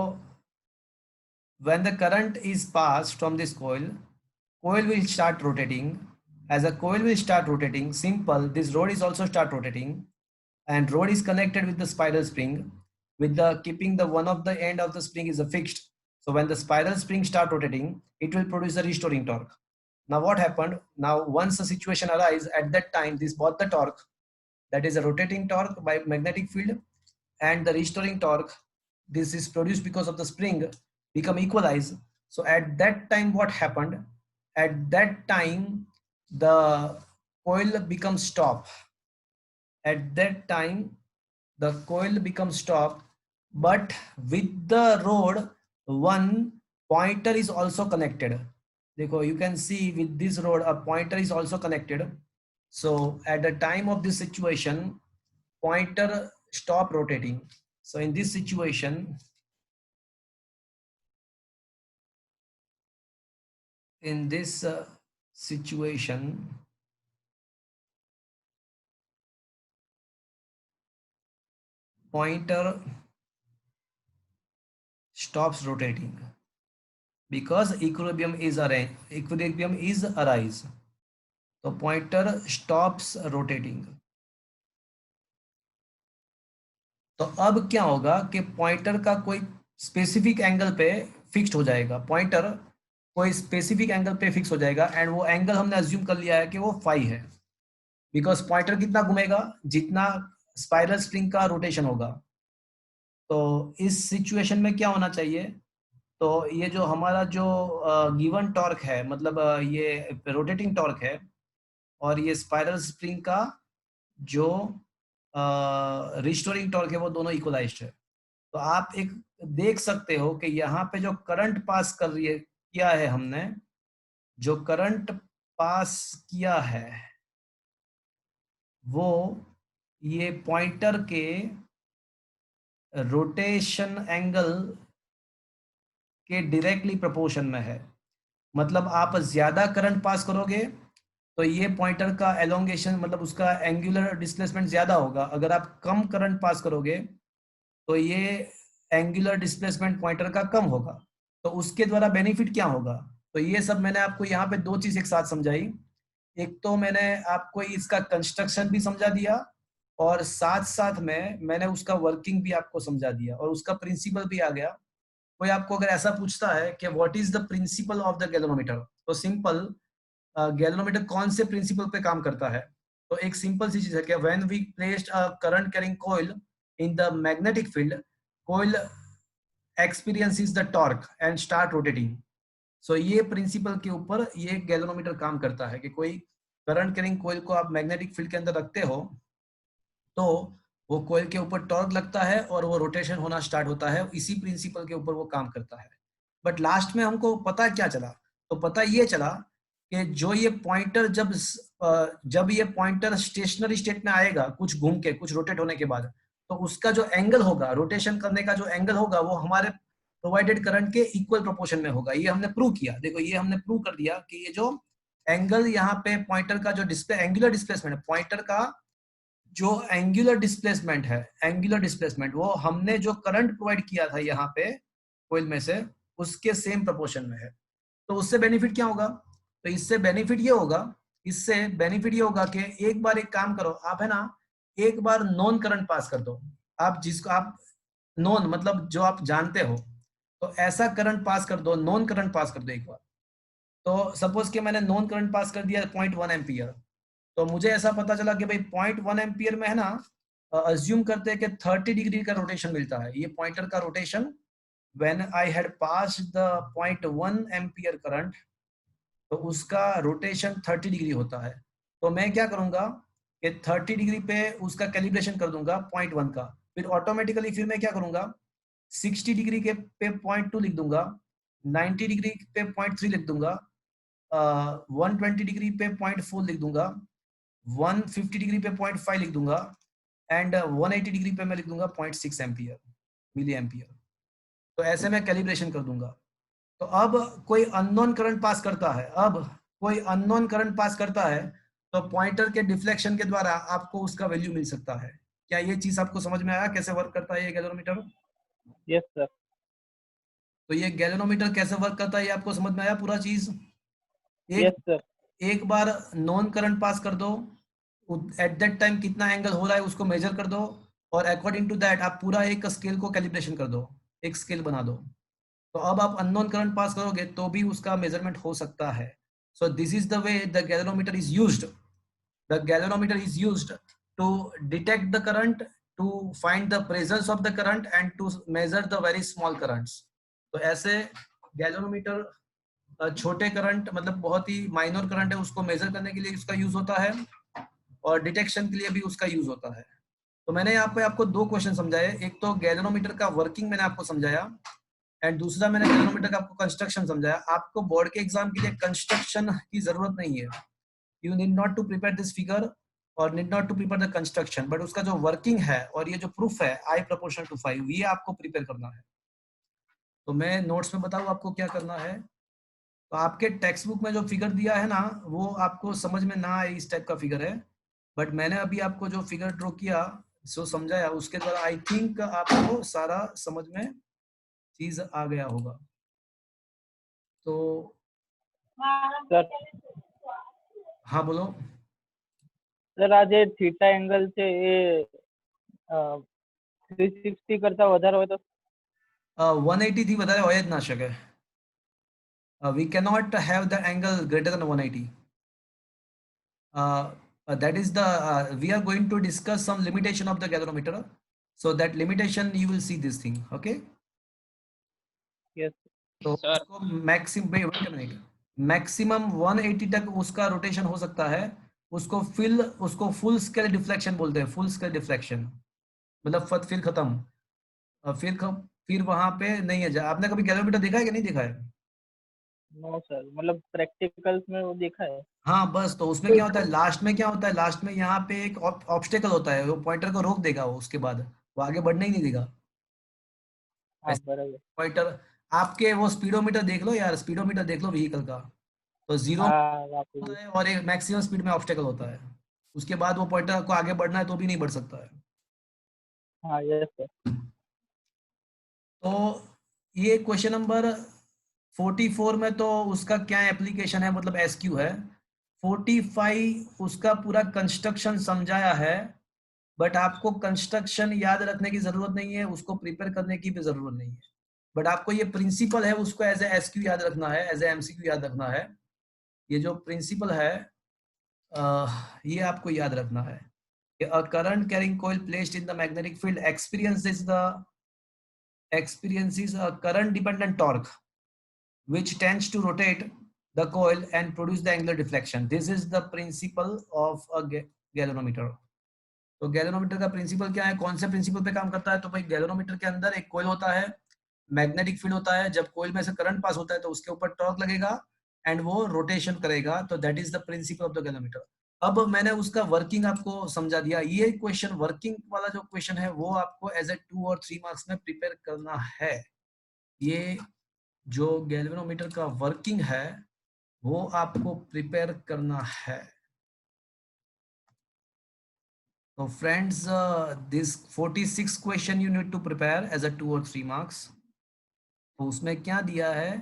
when the current is passed from this coil, coil will start rotating. As a coil will start rotating, simple, this rod is also start rotating, and rod is connected with the spiral spring, with the keeping the one of the end of the spring is a fixed. So when the spiral spring start rotating, it will produce a restoring torque. Now what happened? Now once a situation arises, at that time this both the torque, that is a rotating torque by magnetic field, and the restoring torque, this is produced because of the spring, become equalized. So at that time what happened? At that time the coil becomes stop. At that time the coil becomes stop, but with the rod one pointer is also connected. Dekho, you can see with this rod a pointer is also connected. So at the time of this situation, pointer stop rotating. So in this situation, pointer stops rotating because equilibrium is arise. So pointer stops rotating. तो अब क्या होगा कि pointer का कोई specific angle पे fixed हो जाएगा. पॉइंटर कोई स्पेसिफिक एंगल पे फिक्स हो जाएगा, एंड वो एंगल हमने अज्यूम कर लिया है कि वो फाई है, बिकॉज पॉइंटर कितना घूमेगा? जितना स्पाइरल स्प्रिंग का रोटेशन होगा. तो इस सिचुएशन में क्या होना चाहिए? तो ये जो हमारा जो गिवन टॉर्क है, मतलब ये रोटेटिंग टॉर्क है, और ये स्पाइरल स्प्रिंग का जो रिस्टोरिंग टॉर्क है, वो दोनों इक्वलाइज्ड है. तो आप एक देख सकते हो कि यहाँ पे जो करंट पास कर रही है, किया है हमने, जो करंट पास किया है वो ये पॉइंटर के रोटेशन एंगल के डायरेक्टली प्रोपोर्शन में है. मतलब आप ज्यादा करंट पास करोगे तो ये पॉइंटर का एलोंगेशन, मतलब उसका एंगुलर डिस्प्लेसमेंट ज्यादा होगा. अगर आप कम करंट पास करोगे तो ये एंगुलर डिस्प्लेसमेंट पॉइंटर का कम होगा. तो उसके द्वारा बेनिफिट क्या होगा? तो ये सब मैंने आपको यहाँ पे दो चीज एक साथ समझाई. एक तो मैंने आपको इसका कंस्ट्रक्शन भी समझा दिया, और साथ साथ में मैंने उसका वर्किंग भी आपको समझा दिया, और उसका प्रिंसिपल भी आ गया. कोई आपको अगर ऐसा पूछता है कि what is the principle of the galvanometer, तो सिंपल, गैल्वेनोमीटर कौन से प्रिंसिपल पे काम करता है? तो एक सिंपल सी चीज है कि when we placed a current carrying coil in the magnetic field, coil experiences the torque and start rotating. So ये प्रिंसिपल के ऊपर ये गैल्वेनोमीटर काम करता है कि कोई करंट कैरिंग कॉइल को आप मैग्नेटिक फील्ड के अंदर रखते हो तो वो कॉइल के ऊपर टॉर्क लगता है और वो रोटेशन होना स्टार्ट होता है. इसी प्रिंसिपल के ऊपर वो काम करता है. बट लास्ट में हमको पता क्या चला? तो पता ये चला कि जो ये पॉइंटर जब ये पॉइंटर स्टेशनरी स्टेट में आएगा, कुछ घूम के, कुछ रोटेट होने के बाद, तो उसका जो एंगल होगा, रोटेशन करने का जो एंगल होगा, वो हमारे प्रोवाइडेड करंट के इक्वल प्रोपोर्शन में होगा. ये हमने प्रूव किया. देखो, ये हमने प्रूव कर दिया कि ये जो एंगल यहाँ पे पॉइंटर का जो एंगुलर डिस्प्लेसमेंट है, पॉइंटर का जो एंगुलर डिस्प्लेसमेंट वो हमने जो करंट प्रोवाइड किया था यहाँ पे कोइल में से, उसके सेम प्रोपोर्शन में है. तो उससे बेनिफिट क्या होगा? तो इससे बेनिफिट ये होगा कि एक बार एक काम करो आप, है ना, एक बार नॉन करंट पास कर दो. आप जिसको आप नॉन, मतलब जो आप जानते हो, तो ऐसा करंट पास कर दो, नॉन करंट पास कर दो एक बार. तो सपोज कि मैंने नॉन करंट पास कर दिया 0.1 एम्पियर, तो मुझे ऐसा पता चला कि भाई 0.1 एम्पियर में, है ना, अज्यूम करते हैं कि 30 डिग्री का रोटेशन मिलता है. ये पॉइंटर का rotation when I had passed the 0.1 ampere current, तो उसका रोटेशन 30 डिग्री होता है. तो मैं क्या करूंगा कि 30 डिग्री पे उसका कैलिब्रेशन कर दूंगा 0.1 का. फिर ऑटोमेटिकली फिर मैं क्या करूंगा, 60 डिग्री के पे 0.2 लिख दूंगा, 90 डिग्री पे 0.3 लिख दूंगा, 120 डिग्री पे 0.4 लिख दूंगा, 150 डिग्री पे 0.5 लिख दूंगा, एंड 180 डिग्री पे मैं लिख दूंगा 0.6 एम्पियर, मिली एम्पियर. तो ऐसे मैं कैलिब्रेशन कर दूंगा. तो अब कोई अननोन करंट पास करता है, अब कोई अननोन करंट पास करता है तो पॉइंटर के डिफ्लेक्शन के द्वारा आपको उसका वैल्यू मिल सकता है। क्या ये चीज आपको समझ में आया कैसे वर्क करता है ये गैल्वेनोमीटर? Yes sir. तो ये गैल्वेनोमीटर कैसे वर्क करता है ये आपको समझ में आया पूरा चीज? एक यस सर। एक बार नॉन करंट पास कर दो, एट दैट टाइम कितना एंगल हो रहा है उसको मेजर कर दो, और अकॉर्डिंग टू दैट आप पूरा एक स्केल को कैलिब्रेशन कर दो, एक स्केल बना दो। तो अब आप अननोन करंट पास करोगे तो भी उसका मेजरमेंट हो सकता है। So this is the way the galvanometer is used. The galvanometer is used to detect the current, to find the presence of the current and to measure the very small currents. तो ऐसे galvanometer छोटे current मतलब बहुत ही minor current है उसको major करने के लिए उसका यूज होता है, और डिटेक्शन के लिए भी उसका यूज होता है। तो मैंने यहाँ पे आपको दो क्वेश्चन समझाए, एक तो गैल्वेनोमीटर का वर्किंग मैंने आपको समझाया, एंड दूसरा मैंने गैल्वेनोमीटर का आपको कंस्ट्रक्शन समझाया। आपको बोर्ड के एग्जाम के लिए कंस्ट्रक्शन की जरूरत नहीं है, you need not to prepare this figure और need not to prepare the construction, but उसका जो वर्किंग है और ये जो प्रूफ है I proportional to 5 ये आपको प्रिपेयर करना है। तो मैं नोट्स में बताऊँ आपको क्या करना है। तो आपके टेक्स्ट बुक में जो फिगर दिया है ना वो आपको समझ में ना आए इस टाइप का फिगर है, बट मैंने अभी आपको जो फिगर ड्रॉ किया जो समझाया उसके द्वारा आई थिंक आपको सारा समझ में चीज आ गया होगा। तो સર हाँ बोलो। સર આ જે થીટા એંગલ છે એ 360 કરતા વધારે હોય તો 180 થી વધારે હોય જ ના શકે. We cannot have the angle greater than 180. That is the we are going to discuss some limitation of the galvanometer. So that limitation you will see this thing. Okay. Yes तो Sir. उसको maximum 180 तक उसका rotation हो सकता है। उसको full scale deflection बोलते हैं, फुल स्केल डिफ्लेक्शन मतलब फिर खत्म, फिर वहां पे नहीं है। आपने कभी गैल्वेनोमीटर देखा है कि नहीं देखा है? नो सर, मतलब प्रैक्टिकल्स में वो देखा है। हाँ बस, तो उसमें क्या होता है लास्ट में, क्या होता है लास्ट में यहाँ पे एक ऑब्स्टेकल होता है, वो पॉइंटर को रोक देगा, वो उसके बाद वो आगे बढ़ने ही नहीं देगा। हाँ बराबर। पॉइंटर आपके वो स्पीडोमीटर देख लो यार, स्पीडोमीटर देख लो व्हीकल का, तो जीरो हाँ वापस। होता है और एक मैक्सिमम स्पीड में ऑब्स्टेकल होता है, उसके बाद वो पॉइंटर को आगे बढ़ना है तो भी नहीं बढ़ सकता है। हाँ यस सर। तो ये क्वेश्चन नंबर 44 में तो उसका क्या एप्लीकेशन है, मतलब एसक्यू है। 45 उसका पूरा कंस्ट्रक्शन समझाया है, बट आपको कंस्ट्रक्शन याद रखने की जरूरत नहीं है, उसको प्रिपेयर करने की भी जरूरत नहीं है, बट आपको ये प्रिंसिपल है उसको एज ए एसक्यू याद रखना है, एज ए एमसीक्यू याद रखना है। ये जो प्रिंसिपल है ये आपको याद रखना है कि अ current carrying coil placed in the magnetic field experiences a current dependent torque which tends to rotate the coil and produce the angular deflection. This is the principle of a galvanometer. तो galvanometer का principal क्या है, कौन से principal पे काम करता है? तो भाई गैल्वेनोमीटर के अंदर एक कॉइल होता है, मैग्नेटिक फील्ड होता है, जब कॉइल में से करंट पास होता है तो उसके ऊपर टॉर्क लगेगा एंड वो रोटेशन करेगा, तो that is the principle of the galvanometer. अब मैंने उसका वर्किंग आपको समझा दिया। ये क्वेश्चन वर्किंग वाला जो क्वेश्चन है वो आपको एज ए 2 और 3 मार्क्स में प्रिपेयर करना है। ये जो गैल्वेनोमीटर का वर्किंग है वो आपको प्रिपेयर करना है। तो friends this 46 question you need to prepare as a 2 और 3 मार्क्स। तो उसमें क्या दिया है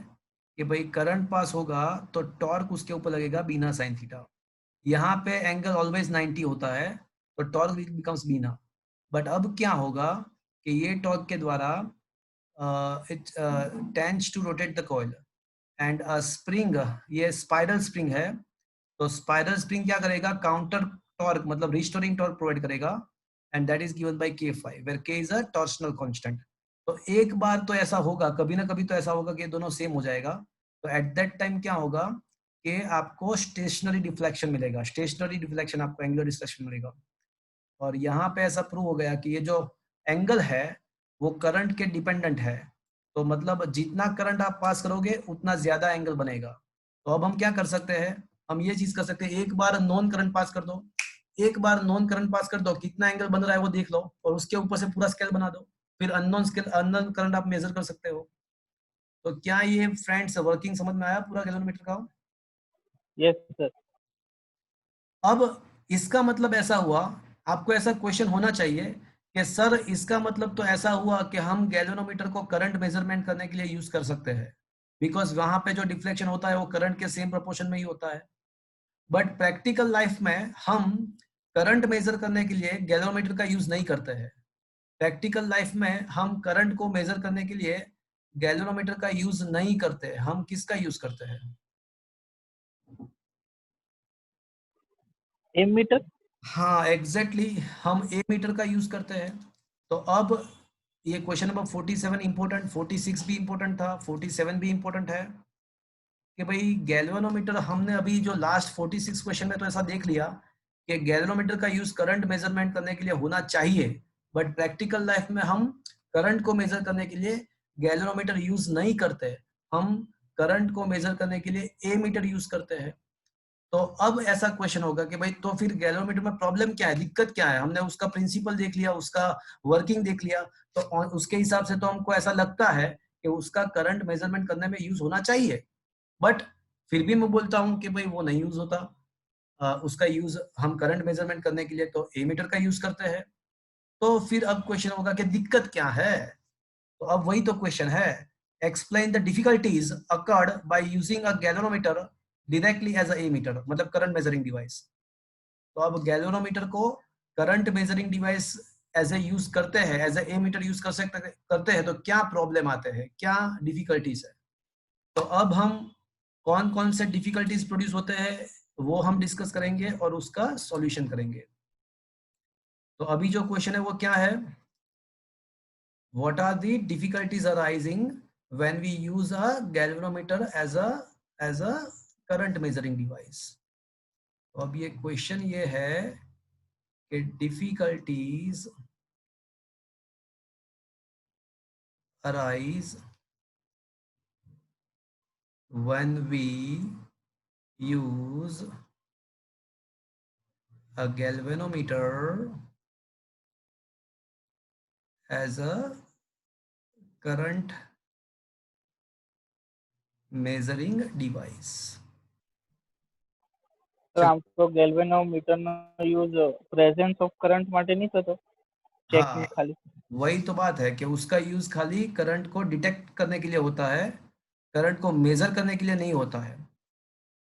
कि भाई करंट पास होगा तो टॉर्क उसके ऊपर लगेगा बीना साइन थीटा। यहाँ पे एंगल ऑलवेज 90 होता है तो टॉर्क बिकम्स बीना। बट अब क्या होगा कि ये टॉर्क के द्वारा it tends to rotate the coil and spring, ये स्पाइरल स्प्रिंग है, तो स्पाइरल स्प्रिंग क्या करेगा, काउंटर टॉर्क मतलब रिस्टोरिंग टॉर्क प्रोवाइड करेगा, and that is given by K5 where K is a torsional constant. तो एक बार तो ऐसा होगा, कभी ना कभी तो ऐसा होगा कि दोनों सेम हो जाएगा, तो एट दैट टाइम क्या होगा कि आपको स्टेशनरी डिफ्लेक्शन मिलेगा, स्टेशनरी डिफ्लेक्शन आपको एंगुलर डिफ्लेक्शन मिलेगा। और यहाँ पे ऐसा प्रूव हो गया कि ये जो एंगल है वो करंट के डिपेंडेंट है, तो मतलब जितना करंट आप पास करोगे उतना ज्यादा एंगल बनेगा। तो अब हम क्या कर सकते हैं, हम ये चीज कर सकते हैं, एक बार नॉन करंट पास कर दो, एक बार नॉन करंट पास कर दो, कितना एंगल बन रहा है वो देख लो और उसके ऊपर से पूरा स्केल बना दो, फिर अननोन करंट आप मेजर कर सकते हो। तो क्या ये फ्रेंड्स वर्किंग समझ में आया पूरा गैल्वेनोमीटर का? Yes sir. अब इसका मतलब ऐसा हुआ, आपको ऐसा क्वेश्चन होना चाहिए कि सर इसका मतलब तो ऐसा हुआ कि हम गैल्वेनोमीटर को करंट मेजरमेंट करने के लिए यूज कर सकते हैं, बिकॉज वहां पे जो डिफ्लेक्शन होता है वो करंट के सेम प्रोपोर्शन में ही होता है। बट प्रैक्टिकल लाइफ में हम करंट मेजर करने के लिए गैल्वेनोमीटर का यूज नहीं करते हैं। प्रैक्टिकल लाइफ में हम करंट को मेजर करने के लिए गैल्वेनोमीटर का यूज नहीं करते, हम किसका यूज करते हैं? एमीटर। हाँ एग्जैक्टली हम ए मीटर का यूज करते हैं। तो अब ये क्वेश्चन नंबर 47 इंपॉर्टेंट, 46 भी इंपॉर्टेंट था, 47 भी इंपॉर्टेंट है कि भाई गैल्वेनोमीटर, हमने अभी जो लास्ट 46 क्वेश्चन में तो ऐसा देख लिया कि गैल्वेनोमीटर का यूज करंट मेजरमेंट करने के लिए होना चाहिए, बट प्रैक्टिकल लाइफ में हम करंट को मेजर करने के लिए गैल्वेनोमीटर यूज नहीं करते, हम करंट को मेजर करने के लिए ए मीटर यूज करते हैं। तो अब ऐसा क्वेश्चन होगा कि भाई तो फिर गैल्वेनोमीटर में प्रॉब्लम क्या है, दिक्कत क्या है? हमने उसका प्रिंसिपल देख लिया, उसका वर्किंग देख लिया, तो उसके हिसाब से तो हमको ऐसा लगता है कि उसका करंट मेजरमेंट करने में यूज होना चाहिए, बट फिर भी मैं बोलता हूं कि भाई वो नहीं यूज होता। उसका यूज हम करंट मेजरमेंट करने के लिए तो ए मीटर का यूज करते हैं। तो फिर अब क्वेश्चन होगा कि दिक्कत क्या है? तो अब वही तो क्वेश्चन है, explain the difficulties occurred by using a galvanometer directly as a ammeter, मतलब करंट मेजरिंग डिवाइस। तो अब गैल्वेनोमीटर को current measuring device as a use करते हैं, एज ए मीटर यूज कर सकते करते हैं, तो क्या प्रॉब्लम आते हैं, क्या डिफिकल्टीज है? तो अब हम कौन कौन से डिफिकल्टीज प्रोड्यूस होते हैं वो हम डिस्कस करेंगे और उसका सॉल्यूशन करेंगे। तो अभी जो क्वेश्चन है वो क्या है, what are the difficulties arising when we use a galvanometer as a current measuring device? तो अब ये क्वेश्चन ये है कि difficulties arise when we use a galvanometer as a current measuring device. Sir આમ તો ગેલ્વેનોમીટર નો યુઝ પ્રેઝન્સ ઓફ કરંટ માટે નહીં થતો, ચેકિંગ हाँ ખાલી। वही तो बात है कि उसका यूज खाली करंट को डिटेक्ट करने के लिए होता है, करंट को मेजर करने के लिए नहीं होता है।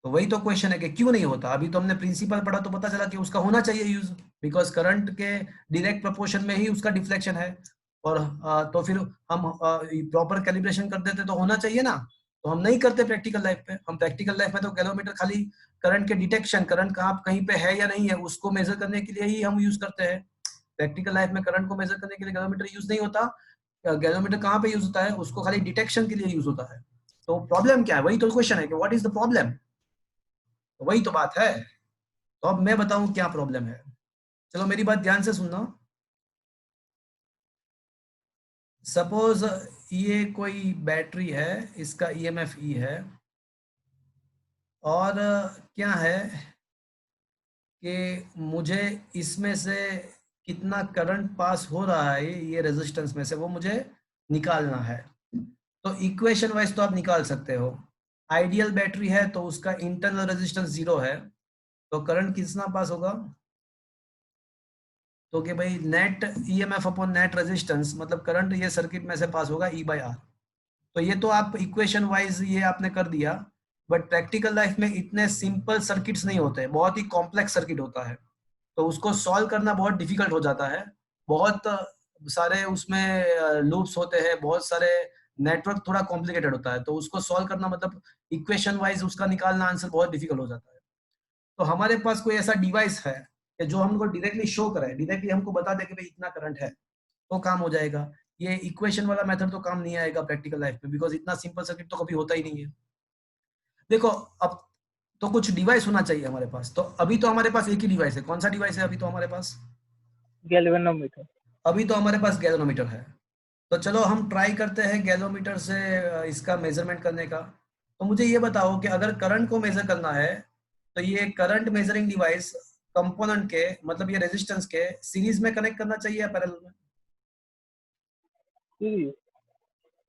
तो वही तो क्वेश्चन है कि क्यों नहीं होता। अभी तो हमने प्रिंसिपल पढ़ा तो पता चला कि उसका होना चाहिए यूज, बिकॉज करंट के डायरेक्ट प्रोपोर्शन में ही उसका डिफ्लेक्शन है। और तो फिर हम प्रॉपर कैलिब्रेशन कर देते तो होना चाहिए ना, तो हम नहीं करते प्रैक्टिकल लाइफ पे। हम प्रैक्टिकल लाइफ में तो गैल्वेनोमीटर खाली करंट के डिटेक्शन, करंट कहाँ कहीं पे है या नहीं है उसको मेजर करने के लिए ही हम यूज करते हैं। प्रैक्टिकल लाइफ में करंट को मेजर करने के लिए गैल्वेनोमीटर यूज नहीं होता। गैल्वेनोमीटर कहाँ पे यूज होता है, उसको खाली डिटेक्शन के लिए यूज होता है। तो प्रॉब्लम क्या है, वही तो क्वेश्चन है कि व्हाट इज द प्रॉब्लम। तो वही तो बात है। तो अब मैं बताऊं क्या प्रॉब्लम है, चलो मेरी बात ध्यान से सुनना। सपोज ये कोई बैटरी है, इसका ईएमएफ ई है, और क्या है कि मुझे इसमें से कितना करंट पास हो रहा है ये रेजिस्टेंस में से, वो मुझे निकालना है। तो इक्वेशन वाइज तो आप निकाल सकते हो। आइडियल बैटरी है तो उसका इंटरनल रेजिस्टेंस 0 है, तो करंट कितना पास होगा, तो कि भाई net EMF upon net resistance, मतलब करंट ये सर्किट में से पास होगा ई बाई आर। तो ये तो आप इक्वेशन वाइज ये आपने कर दिया, बट प्रैक्टिकल लाइफ में इतने सिंपल सर्किट्स नहीं होते, बहुत ही कॉम्प्लेक्स सर्किट होता है। तो उसको सॉल्व करना बहुत डिफिकल्ट हो जाता है, बहुत सारे उसमें लूप्स होते हैं, बहुत सारे नेटवर्क थोड़ा कॉम्प्लिकेटेड होता है, तो उसको सॉल्व करना मतलब इक्वेशन वाइज उसका निकालना आंसर बहुत डिफिकल्ट हो जाता है। तो हमारे पास कोई ऐसा डिवाइस है कि जो हमको डायरेक्टली शो करे, डायरेक्टली हमको बता दे कि भाई इतना करंट है, तो काम हो जाएगा। ये इक्वेशन वाला मेथड तो काम नहीं आएगा प्रैक्टिकल लाइफ में, बिकॉज इतना सिंपल सर्किट तो कभी होता ही नहीं है। देखो अब तो कुछ डिवाइस होना चाहिए हमारे पास, तो अभी तो हमारे पास एक ही डिवाइस है। कौन सा डिवाइस है अभी तो हमारे पास? गैल्वेनोमीटर। अभी तो हमारे पास गैल्वेनोमीटर है। तो चलो हम ट्राई करते हैं गैल्वेनोमीटर से इसका मेजरमेंट करने का। तो मुझे ये बताओ कि अगर करंट को मेजर करना है तो ये करंट मेजरिंग डिवाइस कंपोनेंट के, मतलब ये रेजिस्टेंस के सीरीज में कनेक्ट करना चाहिए या पैरेलल में? सीरीज।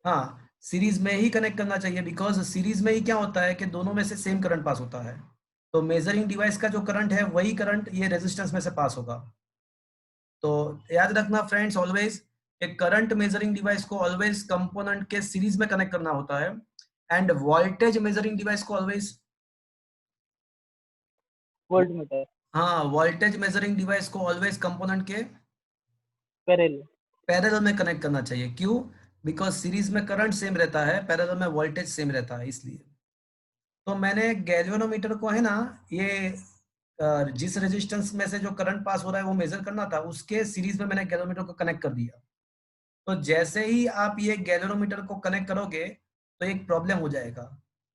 हाँ सीरीज में ही कनेक्ट करना चाहिए, बिकॉज सीरीज में ही क्या होता है कि दोनों में से सेम करंट पास होता है। तो मेजरिंग डिवाइस का जो करंट है वही करंट ये रेजिस्टेंस में से पास होगा। तो याद रखना फ्रेंड्स, ऑलवेज एक करंट मेजरिंग डिवाइस को ऑलवेज कंपोनेंट के सीरीज में कनेक्ट करना होता है, एंड वोल्टेज मेजरिंग डिवाइस को ऑलवेज, वोल्ट मीटर, हाँ, वोल्टेज मेजरिंग डिवाइस को ऑलवेज कंपोनेंट के पैरेलल। पैरेलल में कनेक्ट करना चाहिए। क्यों? बिकॉज सीरीज में करंट सेम रहता है, पैरेलल में वोल्टेज सेम रहता है, इसलिए। तो मैंने गैल्वेनोमीटर को है ना, ये जिस रेजिस्टेंस में से जो करंट पास हो रहा है वो मेजर करना था, उसके सीरीज में मैंने गैल्वेनोमीटर को कनेक्ट कर दिया। तो जैसे ही आप ये गैल्वेनोमीटर को कनेक्ट करोगे तो एक प्रॉब्लम हो जाएगा।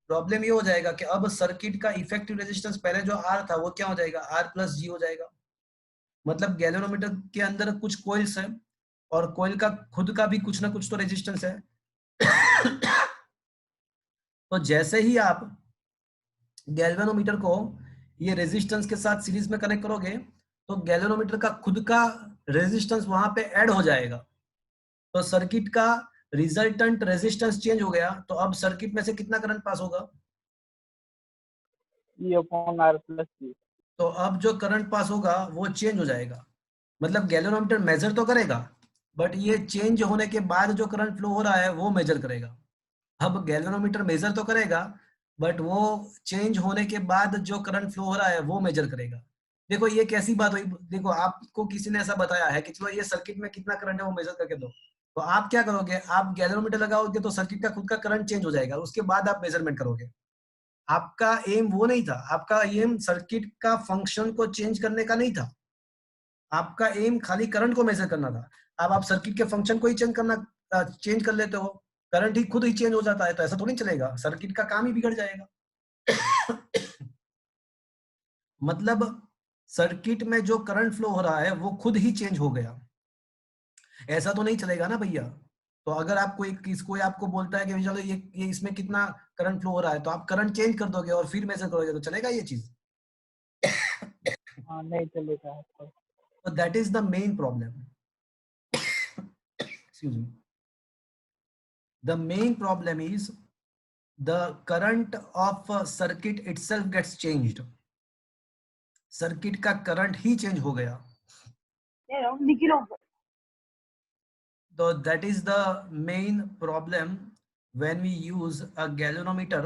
प्रॉब्लम ये हो जाएगा कि अब सर्किट का इफेक्टिव रेजिस्टेंस पहले जो आर था वो क्या हो जाएगा, आर प्लस जी हो जाएगा। मतलब गैल्वेनोमीटर के अंदर कुछ कॉइल्स है और कॉइल का खुद का भी कुछ ना कुछ तो रेजिस्टेंस है। तो जैसे ही आप गैल्वेनोमीटर को ये रेजिस्टेंस के साथ सीरीज में कनेक्ट करोगे तो गैल्वेनोमीटर का खुद का रेजिस्टेंस वहां पे ऐड हो जाएगा। तो सर्किट का रिजल्टेंट रेजिस्टेंस चेंज हो गया, तो अब सर्किट में से कितना करंट पास होगा, E upon R plus C। तो अब जो करंट पास होगा वो चेंज हो जाएगा। मतलब गैल्वेनोमीटर मेजर तो करेगा, बट ये चेंज होने के बाद जो करंट फ्लो हो रहा है वो मेजर करेगा। अब गैल्वेनोमीटर मेजर तो करेगा, बट वो चेंज होने के बाद जो करंट फ्लो हो रहा है वो मेजर करेगा। देखो ये कैसी बात हुई, देखो आपको किसी ने ऐसा बताया है कि चलो ये सर्किट में कितना करंट है वो मेजर करके दो, तो आप क्या करोगे, आप गैल्वेनोमीटर लगाओगे तो सर्किट का खुद का करंट चेंज हो जाएगा, उसके बाद आप मेजरमेंट करोगे। आपका एम वो नहीं था, आपका एम सर्किट का फंक्शन को चेंज करने का नहीं था, आपका एम खाली करंट को मेजर करना था। अब आप सर्किट के फंक्शन को ही चेंज कर लेते हो, करंट ही खुद ही चेंज हो जाता है, तो ऐसा थोड़ी चलेगा, सर्किट का काम ही बिगड़ जाएगा। मतलब सर्किट में जो करंट फ्लो हो रहा है वो खुद ही चेंज हो गया, ऐसा तो नहीं चलेगा ना भैया। तो अगर आपको कोई आपको बोलता है कि चलो ये इसमें कितना करंट फ्लो हो रहा है, तो आप करंट चेंज कर दोगे और फिर मेजर करोगे, तो चलेगा ये चीज? हाँ नहीं चलेगा आपको। तो that is the main problem. Excuse me. The main problem is the current of a circuit itself gets changed. Circuit का करंट ही चेंज हो गया। तो that is the main problem when we use a galvanometer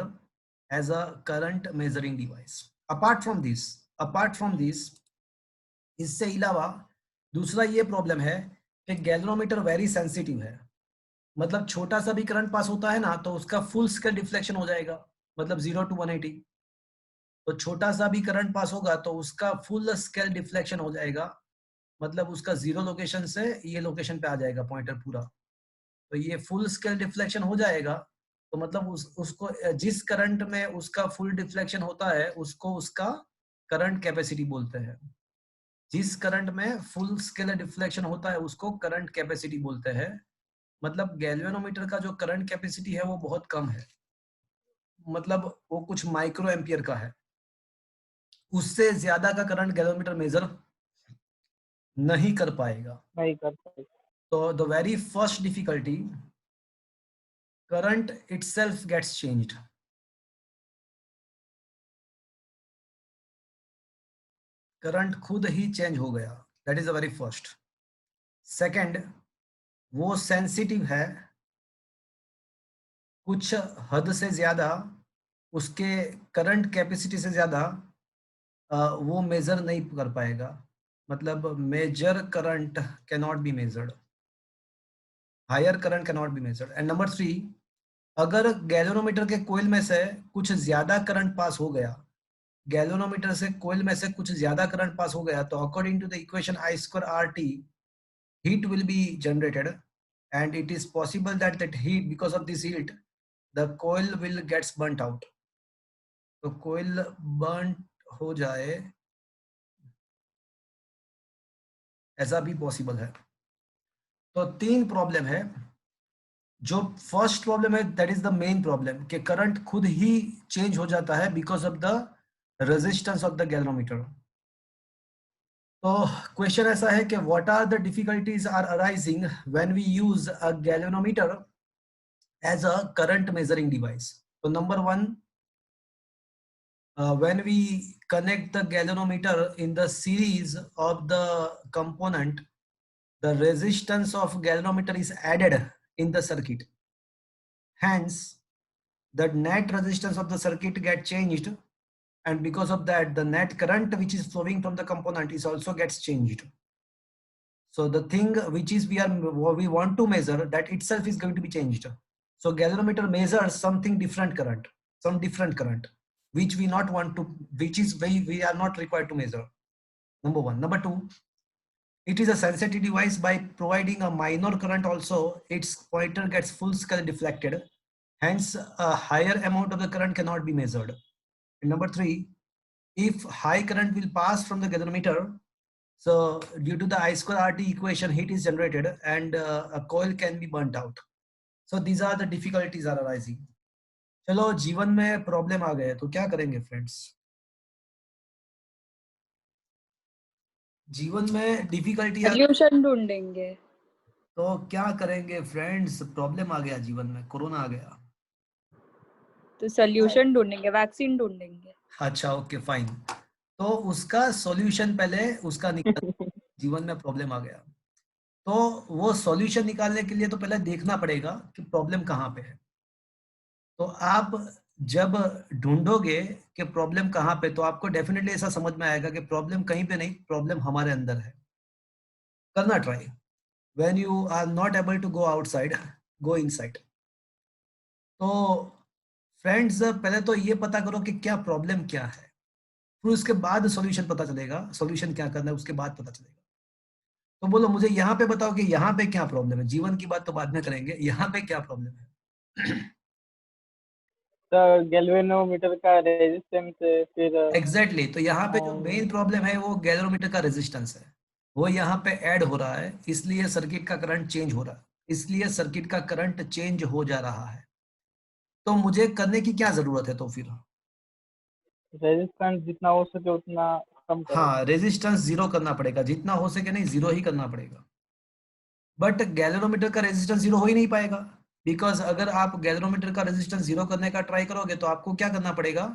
as a current measuring device. Apart from this, इससे अलावा दूसरा ये problem है कि गैल्वेनोमीटर वेरी सेंसिटिव है। मतलब छोटा सा भी करंट पास होता है ना तो उसका फुल स्केल डिफ्लेक्शन हो जाएगा, मतलब 0 to 180। तो छोटा सा भी करंट पास होगा तो उसका फुल स्केल डिफ्लेक्शन हो जाएगा, मतलब उसका जीरो लोकेशन से ये लोकेशन पे आ जाएगा पॉइंटर पूरा। तो ये फुल स्केल डिफ्लेक्शन हो जाएगा, तो मतलब उसको जिस करंट में उसका फुल डिफ्लेक्शन होता है उसको उसका करंट कैपेसिटी बोलते हैं। जिस करंट में फुल स्केल डिफ्लेक्शन होता है उसको करंट कैपेसिटी बोलते हैं। मतलब गैल्वेनोमीटर का जो करंट कैपेसिटी है वो बहुत कम है, मतलब वो कुछ माइक्रो एम्पियर का है, उससे ज्यादा का करंट गैल्वेनोमीटर मेजर नहीं कर पाएगा। नहीं कर पाएगा। तो the very first difficulty, current itself gets changed. Current खुद ही चेंज हो गया, that is the very first. Second, वो सेंसिटिव है कुछ हद से ज्यादा, उसके करंट कैपेसिटी से ज्यादा वो मेजर नहीं कर पाएगा। मतलब major current cannot be measured, higher current cannot be measured. And number 3, अगर गैल्वेनोमीटर के कोइल में से कुछ ज्यादा करंट पास हो गया, गैल्वेनोमीटर से कोइल में से कुछ ज्यादा करंट पास हो गया, तो according to the equation I²RT, heat will be generated, and it is possible that heat, because of this heat, the coil will gets burnt out। तो कोइल बर्न हो जाए, ऐसा भी पॉसिबल है। तो 3 प्रॉब्लम है। जो फर्स्ट प्रॉब्लम है that is the main problem कि करंट खुद ही चेंज हो जाता है because of the resistance of the galvanometer. तो क्वेश्चन ऐसा है कि what are the difficulties are arising when we use a galvanometer as a current measuring device. तो number 1, when we connect the galvanometer in the series of the component, the resistance of galvanometer is added in the circuit. Hence, the net resistance of the circuit get changed, and because of that, the net current which is flowing from the component is also gets changed. So the thing which is we want to measure, that itself is going to be changed. So galvanometer measures something different current, some different current, which we not want to, which is we are not required to measure. Number one. Number two, it is a sensitive device. By providing a minor current also, its pointer gets full scale deflected. Hence, a higher amount of the current cannot be measured. And number three, if high current will pass from the galvanometer, so due to the I square RT equation, heat is generated and a coil can be burnt out. So these are the difficulties are arising. चलो जीवन में problem आ गए तो क्या करेंगे friends? जीवन में difficulty solution ढूंढेंगे. तो क्या करेंगे फ्रेंड्स? प्रॉब्लम आ गया जीवन में, कोरोना आ गया तो सॉल्यूशन ढूंढेंगे, वैक्सीन ढूंढेंगे. अच्छा ओके फाइन. तो उसका सॉल्यूशन पहले उसका निकाल. जीवन में प्रॉब्लम आ गया तो वो सॉल्यूशन निकालने के लिए तो पहले देखना पड़ेगा कि प्रॉब्लम कहाँ पे है. तो आप जब ढूंढोगे कि प्रॉब्लम कहाँ पे, तो आपको डेफिनेटली ऐसा समझ में आएगा कि प्रॉब्लम कहीं पे नहीं, प्रॉब्लम हमारे अंदर है. करना try. When you are not able to go outside, go inside. तो फ्रेंड्स पहले तो ये पता करो कि क्या प्रॉब्लम क्या है, फिर उसके बाद सॉल्यूशन पता चलेगा. सॉल्यूशन क्या करना है उसके बाद पता चलेगा. तो बोलो मुझे यहाँ पे बताओ कि यहाँ पे क्या प्रॉब्लम है. जीवन की बात तो बाद में करेंगे, यहाँ पे क्या प्रॉब्लम है? तो गैल्वेनोमीटर का रेजिस्टेंस है फिर. एग्जैक्टली. तो यहाँ पे जो मेन प्रॉब्लम है वो गैल्वेनोमीटर का रेजिस्टेंस है. वो यहाँ पे ऐड हो रहा है, इसलिए सर्किट का करंट चेंज हो रहा है, इसलिए सर्किट का करंट चेंज हो जा रहा है. तो मुझे करने की क्या जरूरत है? तो फिर रेजिस्टेंस जितना हो सके उतना कम करो. हाँ, रेजिस्टेंस जीरो करना पड़ेगा. जितना हो सके नहीं, जीरो ही करना पड़ेगा. बट गैल्वेनोमीटर का रेजिस्टेंस जीरो हो ही नहीं पाएगा, बिकॉज अगर आप गैल्वेनोमीटर का रेजिस्टेंस जीरो करने का ट्राई करोगे तो आपको क्या करना पड़ेगा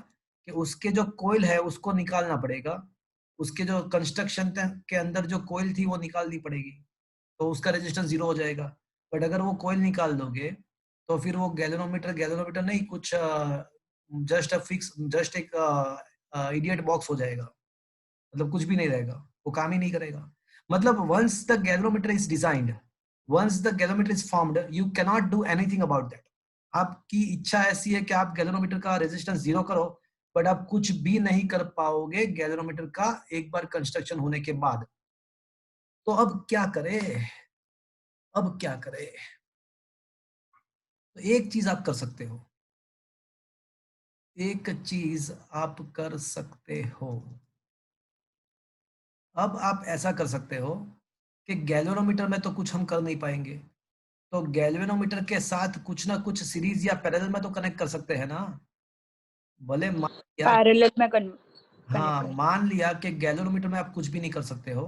कि उसके जो कोयल है उसको निकालना पड़ेगा. उसके जो कंस्ट्रक्शन के अंदर जो कोयल थी वो निकालनी पड़ेगी, तो उसका रेजिस्टेंस जीरो हो जाएगा. बट अगर वो कोयल निकाल दोगे तो फिर वो गैल्वेनोमीटर नहीं, कुछ जस्ट एक इडियट बॉक्स हो जाएगा. मतलब कुछ भी नहीं रहेगा, वो काम ही नहीं करेगा. मतलब once the galvanometer is designed, once the galvanometer is formed, you can not do anything about that. आपकी इच्छा ऐसी है कि आप गैल्वेनोमीटर का रेजिस्टेंस जीरो करो, बट आप कुछ भी नहीं कर पाओगे गैल्वेनोमीटर का एक बार कंस्ट्रक्शन होने के बाद. तो अब क्या करे? अब क्या करे? तो एक चीज आप कर सकते हो, एक चीज आप कर सकते हो. अब आप ऐसा कर सकते हो कि गैल्वेनोमीटर में तो कुछ हम कर नहीं पाएंगे, तो गैल्वेनोमीटर के साथ कुछ ना कुछ सीरीज या पैरेलल में तो कनेक्ट कर सकते हैं ना. भले मान लिया, पैरेलल में हाँ मान लिया कि गैल्वेनोमीटर में आप कुछ भी नहीं कर सकते हो,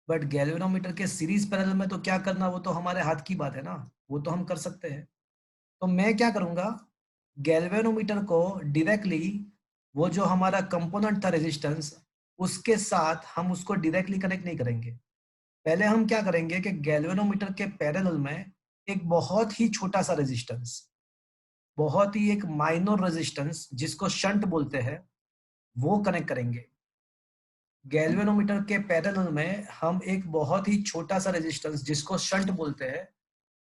बट गैल्वेनोमीटर के सीरीज पैरेलल में तो क्या करना, वो तो हमारे हाथ की बात है ना, वो तो हम कर सकते हैं. तो मैं क्या करूंगा, गैल्वेनोमीटर को डायरेक्टली वो जो हमारा कंपोनेंट था रेजिस्टेंस, उसके साथ हम उसको डायरेक्टली कनेक्ट नहीं करेंगे. पहले हम क्या करेंगे कि गैल्वेनोमीटर के पैरेलल में एक बहुत ही छोटा सा रेजिस्टेंस, बहुत ही एक माइनर रेजिस्टेंस जिसको शंट बोलते हैं, वो कनेक्ट करेंगे. गैल्वेनोमीटर के पैरेलल में हम एक बहुत ही छोटा सा रेजिस्टेंस जिसको शंट बोलते हैं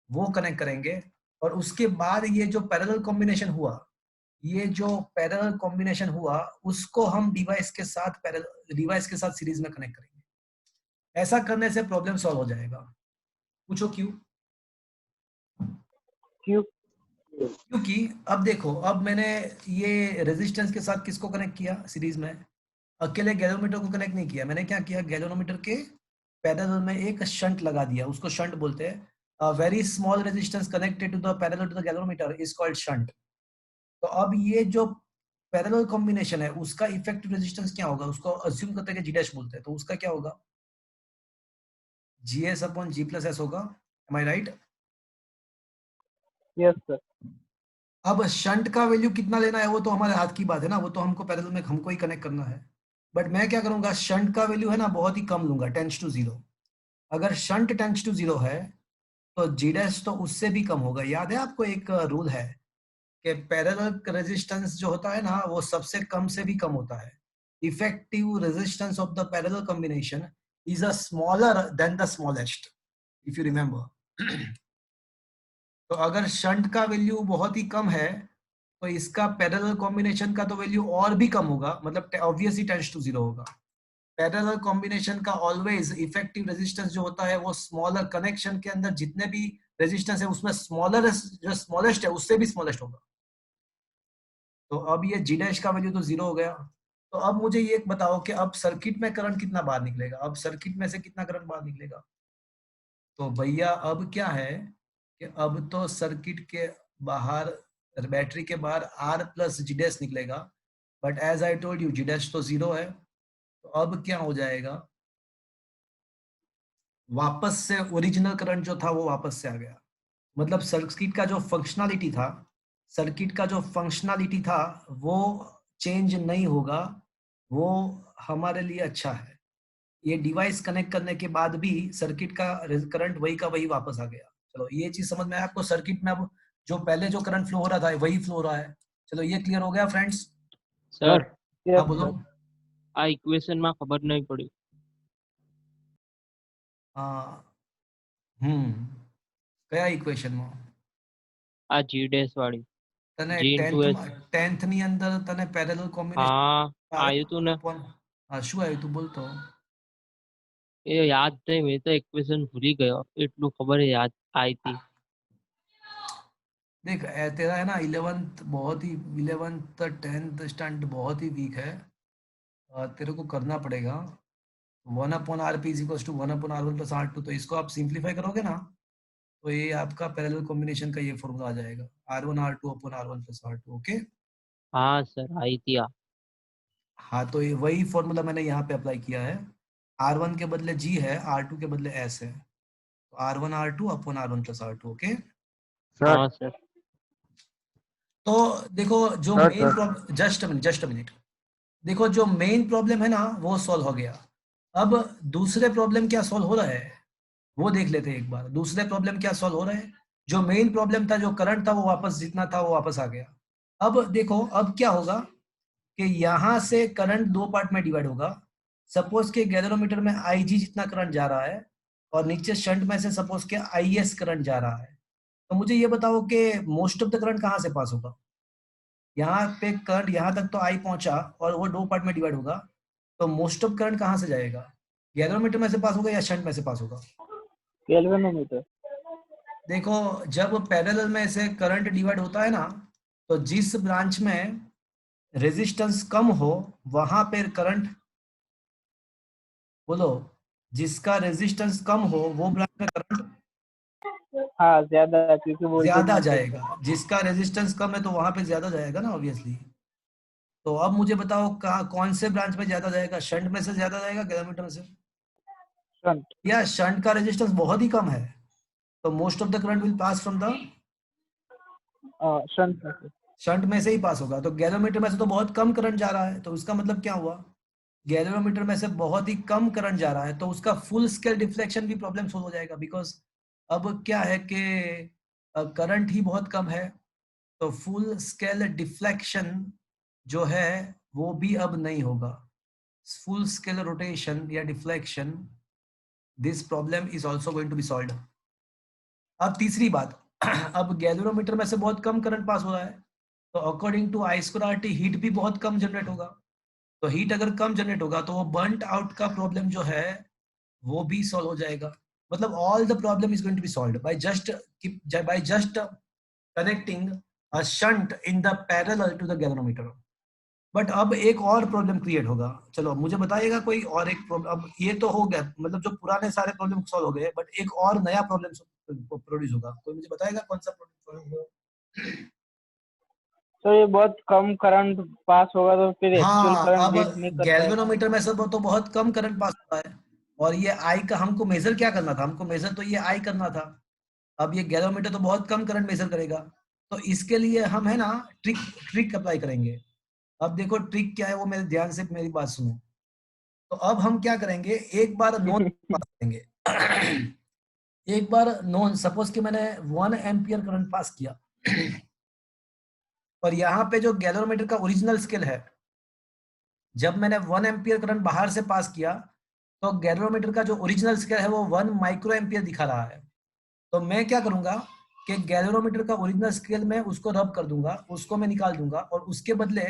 वो कनेक्ट करेंगे. और उसके बाद ये जो पैरेलल कॉम्बिनेशन हुआ, ये जो पैरेलल कॉम्बिनेशन हुआ उसको हम डिवाइस के साथ सीरीज में कनेक्ट करेंगे. ऐसा करने से प्रॉब्लम सॉल्व हो जाएगा. पूछो क्यों? क्यों? क्योंकि अब देखो, अब मैंने ये रेजिस्टेंस के साथ किसको कनेक्ट किया सीरीज में? अकेले गैल्वेनोमीटर को कनेक्ट नहीं किया. मैंने क्या किया, गैल्वेनोमीटर के पैरेलल में एक शंट लगा दिया, उसको शंट बोलते हैं. A very small resistance connected to the parallel to the galvanometer is called shunt. तो अब ये जो पैरेलल कॉम्बिनेशन है उसका इफेक्टिव रेजिस्टेंस क्या होगा, उसको अज्यूम करते हैं कि G' बोलते हैं, तो उसका क्या होगा, GS upon G plus S होगा. Am I right? Yes sir. अब शंट का वैल्यू कितना लेना है वो तो हमारे हाथ की बात है ना, वो तो हमको पैरेलल में हमको ही कनेक्ट करना है। बट मैं क्या करूंगा, शंट का वैल्यू है ना बहुत ही कम लूंगा, टेंस टू 0। अगर शंट टेंस टू 0 है तो जी डैश तो उससे भी कम होगा। याद है आपको एक रूल है कि पैरेलल रेजिस्टेंस जो होता है ना वो सबसे कम से भी कम होता है। Effective resistance of the parallel combination is a smaller than the smallest, if you remember. तो अगर शंट का वैल्यू बहुत ही कम है तो इसका पैरेलल कॉम्बिनेशन का तो वैल्यू और भी कम होगा, मतलब ऑब्वियसली टेंस टू 0 होगा। पैरेलल कॉम्बिनेशन का ऑलवेज इफेक्टिव रेजिस्टेंस जो होता है वो स्मॉलर, कनेक्शन के अंदर जितने भी रेजिस्टेंस है उसमें स्मॉलर जो स्मॉलेस्ट है उससे भी स्मॉलेस्ट होगा। तो अब ये जी डैश का वैल्यू तो 0 हो गया। तो अब मुझे ये बताओ कि अब सर्किट में करंट कितना बाहर निकलेगा, अब सर्किट में से कितना करंट बाहर निकलेगा। तो भैया अब क्या है कि अब तो सर्किट के बाहर, बैटरी के बाहर आर प्लस जी डैश निकलेगा। But as I told you G dash तो 0 है। तो अब क्या हो जाएगा, वापस से ओरिजिनल करंट जो था वो वापस से आ गया। मतलब सर्किट का जो फंक्शनैलिटी था, सर्किट का जो फंक्शनैलिटी था वो चेंज नहीं होगा, वो हमारे लिए अच्छा है। ये डिवाइस कनेक्ट करने के बाद भी सर्किट का करंट वही का वही वापस आ गया। चलो ये चीज समझ में आया आपको, सर्किट में अब जो पहले जो करंट फ्लो हो रहा था वही फ्लो हो रहा है। चलो ये क्लियर हो गया फ्रेंड्स। સર Yes, हाँ बोलो। sir. આ ઇક્વેશન માં ખબર નહીં પડી. हाँ કયા ઇક્વેશન માં આ જી ડેશ વાળી તને જી ઇન્ટુ એસ. 10th ની અંદર તને પેરેલલ કોમ્બિનેશન હા આવે આવ્યું તું ને, upon શું આવ્યું તું બોલતો। એ યાદ નહીં, મેં તો ઇક્વેશન ભૂલી ગયો, એટલું ખબર है યાદ आई थी. देख तेरा है ना 11th बहुत ही, 11th 10th स्टैंड बहुत ही वीक है। तेरे को करना पड़ेगा 1/rp is equal to 1/r1 plus r2। तो इसको आप सिंप्लीफाई करोगे ना तो ये आपका पैरेलल कॉम्बिनेशन का ये फॉर्मूला आ जाएगा, r1 r2 upon r1 plus r2। Okay हाँ सर आई थी आ. हाँ, तो ये वही फॉर्मूला मैंने यहाँ पे अप्लाई किया है। r1 के बदले g है, r2 के बदले s है। तो r1 r2 upon r1 plus r2। Okay sir हाँ सर. तो देखो जो sir main sir problem, just a minute, देखो जो मेन प्रॉब्लम है ना वो सॉल्व हो गया। अब दूसरे प्रॉब्लम क्या सॉल्व हो रहा है वो देख लेते हैं एक बार। दूसरे प्रॉब्लम क्या सॉल्व हो रहा है, जो मेन प्रॉब्लम था, जो करंट था वो वापस जितना था वो वापस आ गया। अब देखो अब क्या होगा कि यहाँ से करंट दो पार्ट में डिवाइड होगा। सपोज के गैल्वेनोमीटर में IG जितना करंट जा रहा है और नीचे शंट में से सपोज के IS करंट जा रहा है। तो मुझे ये बताओ कि मोस्ट ऑफ द करंट कहाँ से पास होगा। यहाँ पे करंट यहाँ तक तो आई पहुंचा और वो दो पार्ट में डिवाइड होगा, तो मोस्ट ऑफ करंट कहाँ से जाएगा, गैल्वेनोमीटर में से पास होगा या शंट में से पास होगा। Galvanometer. देखो जब पैरेलल में से करंट डिवाइड होता है ना तो जिस ब्रांच में रेजिस्टेंस कम हो वहां पर करंट, बोलो, जिसका रेजिस्टेंस कम हो वो ब्रांच में करंट हाँ ज्यादा है, क्योंकि voltage ज्यादा नीचे है। जाएगा। जिसका रेजिस्टेंस कम है तो वहां पे ज्यादा जाएगा ना ऑब्वियसली। तो अब मुझे बताओ कौन से ब्रांच में ज्यादा जाएगा, शंट में से ज्यादा जाएगा गैल्वेनोमीटर में से, Shunt. या शंट का रेजिस्टेंस बहुत ही कम है तो most of the current will pass from the Shunt में से। शंट में से ही पास होगा। तो गैल्वेनोमीटर में से तो बहुत कम करंट जा रहा है, तो उसका मतलब क्या हुआ, गैल्वेनोमीटर में से बहुत ही कम करंट जा रहा है तो उसका फुल स्केल डिफ्लेक्शन भी प्रॉब्लम सोल्व हो जाएगा। बिकॉज अब क्या है कि करंट ही बहुत कम है तो फुल स्केल डिफ्लेक्शन जो है वो भी अब नहीं होगा। फुल स्केल रोटेशन या deflection, this problem is also going to be solved. अब तीसरी बात, अब गैल्वेनोमीटर में से बहुत कम करंट पास हो रहा है तो अकॉर्डिंग टू I²RT हीट भी बहुत कम जनरेट होगा। तो हीट अगर कम जनरेट होगा तो वो बर्नट आउट का प्रॉब्लम जो है वो भी सॉल्व हो जाएगा। मतलब all the problem is going to be solved by just connecting a shunt in the parallel to the galvanometer. But अब एक और प्रॉब्लम क्रिएट होगा। चलो मुझे बताइएगा कोई और एक प्रॉब्लम। अब ये तो हो गया, मतलब जो पुराने सारे प्रॉब्लम सॉल्व हो गए, बट एक और नया प्रॉब्लम प्रोड्यूस होगा। कोई मुझे बताएगा कौन सा प्रॉब्लम होगा। तो ये बहुत कम करंट पास होगा तो फिर एक्चुअल हाँ, करंट अब रीड नहीं कर पाएगा। गैल्वेनोमीटर में से तो बहुत कम करंट पास होता है और ये आई का हमको मेजर क्या करना था, हमको मेजर तो ये आई करना था। अब ये गैल्वेनोमीटर तो बहुत कम करंट मेजर करेगा तो इसके लिए हम है ना ट्रिक अप्लाई करेंगे। अब देखो ट्रिक क्या है वो मेरे ध्यान से मेरी बात सुनो। तो अब हम क्या करेंगे, एक बार नॉन पास करेंगे। एक बार नॉन, सपोज कि मैंने 1 एम्पियर करंट पास किया और यहाँ पे जो गैलोरीमीटर का ओरिजिनल स्केल है, जब मैंने 1 एम्पियर करंट बाहर से पास किया तो गैलोरीमीटर का जो ओरिजिनल स्केल है वो 1 माइक्रो एम्पियर दिखा रहा है। तो मैं क्या करूंगा कि गैलोरीमीटर का ओरिजिनल स्केल में उसको रब कर दूंगा, उसको मैं निकाल दूंगा और उसके बदले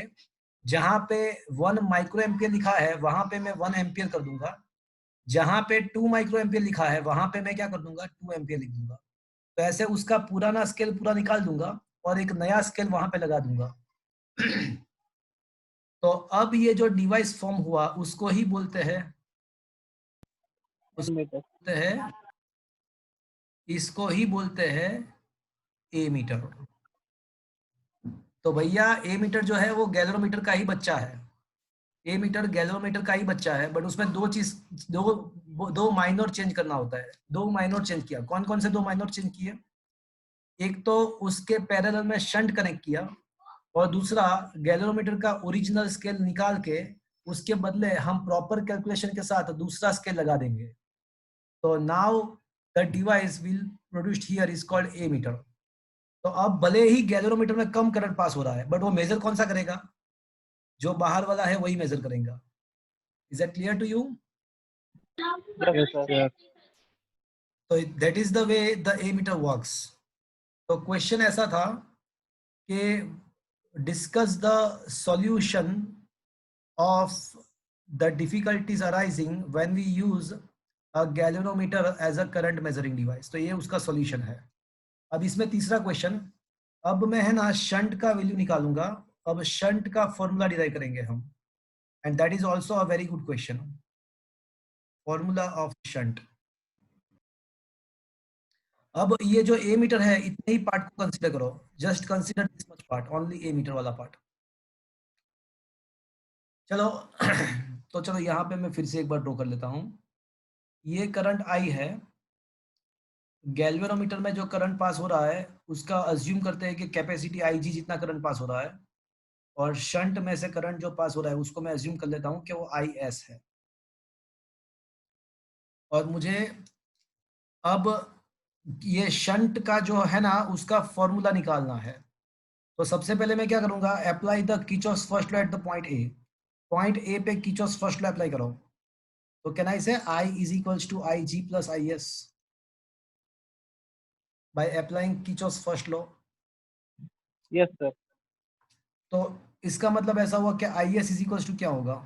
जहां पे 1 माइक्रो एम्पियर लिखा है वहां पे मैं 1 एम्पियर कर दूंगा, जहां पे 2 माइक्रो एम्पियर लिखा है वहां पे मैं क्या कर दूंगा 2 एम्पियर लिख दूंगा। तो ऐसे उसका पुराना स्केल पूरा निकाल दूंगा और एक नया स्केल वहां पे लगा दूंगा। तो अब ये जो डिवाइस फॉर्म हुआ उसको ही बोलते हैं इसको ही बोलते हैं ए मीटर। तो भैया ए मीटर जो है वो गैलोरीमीटर का ही बच्चा है। ए मीटर गैलोरीमीटर का ही बच्चा है, बट उसमें दो माइनर चेंज करना होता है। 2 माइनर चेंज किया। कौन कौन से 2 माइनर चेंज किए? एक तो उसके पैरेलल में शंट कनेक्ट किया और दूसरा गैलोरीमीटर का ओरिजिनल स्केल निकाल के उसके बदले हम प्रॉपर कैलकुलेशन के साथ दूसरा स्केल लगा देंगे। तो now the device will produced here is called ammeter. तो अब भले ही गैलोरीमीटर में कम करंट पास हो रहा है बट वो मेजर कौन सा करेगा? जो बाहर वाला है वही मेजर करेगा। Is that clear to you? तो that is the way the ammeter works. तो क्वेश्चन ऐसा था कि discuss the solution of the difficulties arising when we use a galvanometer as a current measuring device। तो ये उसका solution है। अब इसमें तीसरा क्वेश्चन, अब मैं है ना शंट का वैल्यू निकालूंगा। अब शंट का फॉर्मूला डिराइव करेंगे हम, and that is also a very good question, formula of shunt. अब ये जो ए मीटर है इतने ही पार्ट को कंसीडर करो, just consider this much part, only ammeter वाला पार्ट। चलो तो चलो यहाँ पे मैं फिर से एक बार ड्रॉ कर लेता हूँ। ये करंट आई है, गैल्वेनोमीटर में जो करंट पास हो रहा है उसका अज्यूम करते हैं कि कैपेसिटी आई जी जितना करंट पास हो रहा है, और शंट में से करंट जो पास हो रहा है उसको मैं अज्यूम कर लेता हूँ कि वो आई एस है। और मुझे अब ये शंट का जो है ना उसका फॉर्मूला निकालना है। तो सबसे पहले मैं क्या करूंगा, apply the Kirchhoff's first law at the point A. Point A पे किर्चॉफ्स फर्स्ट लॉ अप्लाई करो। तो can I say I is equals to I G plus I S by applying Kirchhoff's first law? Yes sir. तो इसका मतलब ऐसा हुआ कि I S is equals to क्या होगा?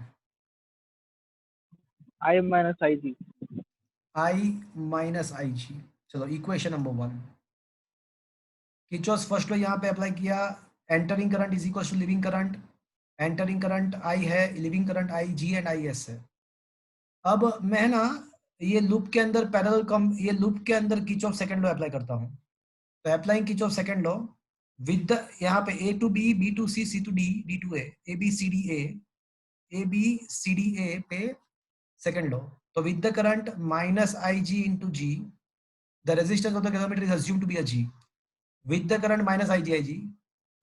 I minus I G. I minus I G. चलो equation number 1, Kirchhoff's first law यहाँ पे अप्लाई किया। Entering current is equals to leaving current. Entering current I है, leaving current I G and I S है। अब मैं ना ये लूप के अंदर पैरेलल कम, ये लूप के अंदर किर्चॉफ सेकंड लॉ अप्लाई करता हूँ। तो applying Kirchhoff second law with the यहाँ पे A to B, B to C, C to D, D to A B C D A B C D A पे second law. तो with the current minus I G into G, the resistance of the galvanometer is assumed to be a G, with the current minus I G.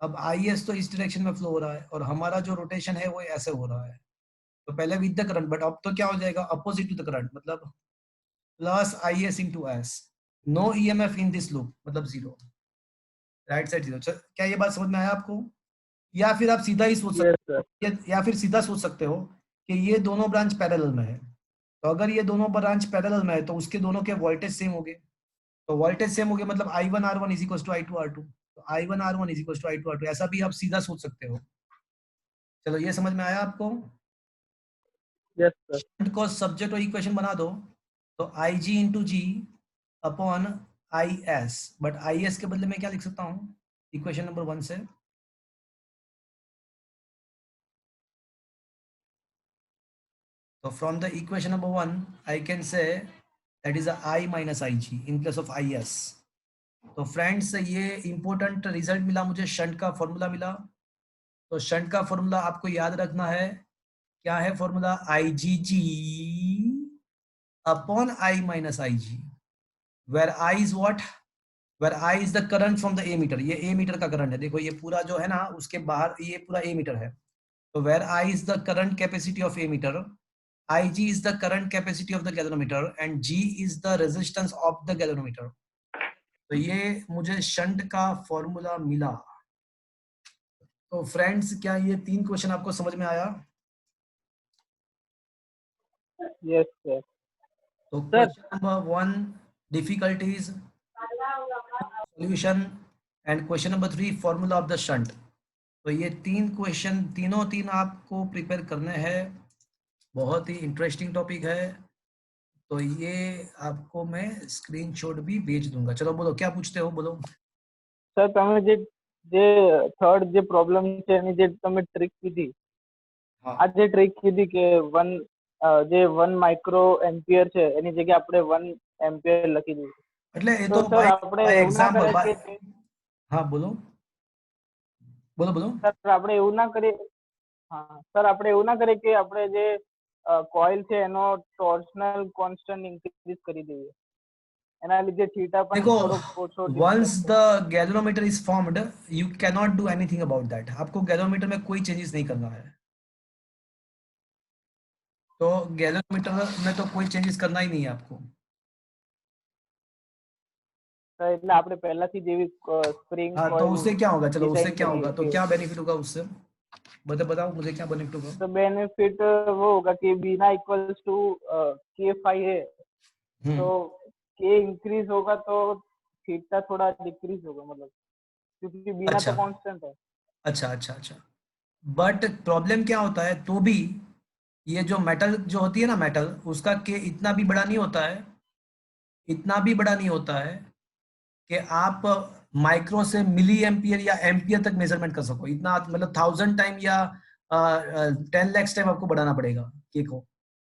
अब I S तो इस direction में flow हो रहा है और हमारा जो रोटेशन है वो ऐसे हो रहा है। तो पहले विद द करंट, बट अब तो क्या हो जाएगा अपोजिट टू द करंट, मतलब plus I S into S. No E M F in this loop, मतलब जीरो, राइट साइड जीरो। क्या ये बात समझ में आया आपको? या फिर आप सीधा ही सोच सकते हो, या फिर सीधा सोच सकते हो कि ये दोनों ब्रांच पैरेलल में है। तो अगर ये दोनों ब्रांच पैरेलल में है तो उसके दोनों के वोल्टेज सेम हो गए। तो वोल्टेज सेम हो गए मतलब I1R1 is equal to I2R2। तो I1R1 is equal to I2R2, ऐसा भी आप सीधा सोच सकते हो। चलो ये समझ में आया आपको? Yes sir. को सब्जेक्ट और इक्वेशन बना दो। तो I G into G upon I S, but I S के बदले में क्या लिख सकता हूँ इक्वेशन नंबर 1 से? तो from the equation number 1 I can say that is I minus I G in place of I S. तो फ्रेंड्स ये इंपॉर्टेंट रिजल्ट मिला मुझे, शंट का फॉर्मूला मिला। तो शंट का फॉर्मूला आपको याद रखना है, क्या है formula? I G G upon I minus I G, where I is what? Where I is the current from the ammeter, ये ए मीटर का करंट है, देखो ये पूरा जो है ना उसके बाहर ये पूरा ए मीटर है, तो where I is the current capacity of A Ig is the current capacity of the galvanometer and G is the resistance of the galvanometer. तो ये मुझे शंट का फॉर्मूला मिला। तो फ्रेंड्स क्या ये 3 क्वेश्चन आपको समझ में आया? Yes sir. तो question number 1 difficulties, solution and question number 3 formula of the shunt. तो ये 3 क्वेश्चन तीन आपको प्रिपेयर करने हैं, बहुत ही इंटरेस्टिंग टॉपिक है। तो ये आपको मैं स्क्रीनशॉट भी भेज दूंगा। चलो बोलो क्या पूछते हो, बोलो। સર તમે જે થર્ડ જે પ્રોબ્લેમ છે એની જે તમે ટ્રીક કીધી, આ જે ટ્રીક કીધી કે 1 માઇક્રો એમ્પિયર છે એની જગ્યાએ આપણે 1 એમ્પિયર લખી દીધું, એટલે એ તો તો સર આપણે એવું ના એક્ઝામ્પલ કરીએ કે હા બોલો બોલો સર આપણે એવું ના કરીએ, હા સર આપણે એવું ના કરીએ કે આપણે જે કોઇલ છે એનો ટોર્શનલ કોન્સ્ટન્ટ ઇન્ક્રીઝ કરી દઈએ, એના લીધે થીટા પણ देखो થોડોક ઓછો once the galvanometer is formed you cannot do anything about that। आपको गैल्वेनोमीटर में कोई चेंजेस नहीं करना है, तो गैल्वेनोमीटर में तो कोई चेंजेस करना ही नहीं है आपको। એટલે આપણે પહેલાથી જેવી સ્પ્રિંગ हाँ तो उससे क्या होगा, चलो उससे क्या होगा, तो डिजाइन क्या बेनिफिट होगा उससे बताओ मुझे, क्या बेनिफिट होगा? तो बेनिफिट वो होगा कि बीना इक्वल्स टू के फाई है, तो के इंक्रीज होगा तो थीटा थोड़ा डिक्रीज होगा, मतलब क्योंकि बीना अच्छा तो कांस्टेंट है। अच्छा अच्छा अच्छा, बट प्रॉब्लम क्या होता है, तो भी ये जो मेटल जो होती है ना मेटल, उसका के इतना भी बड़ा नहीं होता है, इतना भी बड़ा नहीं होता है कि आप माइक्रो से मिली एम्पियर या एम्पियर तक मेजरमेंट कर सको। इतना मतलब 1000 टाइम या 10 लाख टाइम आपको बढ़ाना पड़ेगा के को,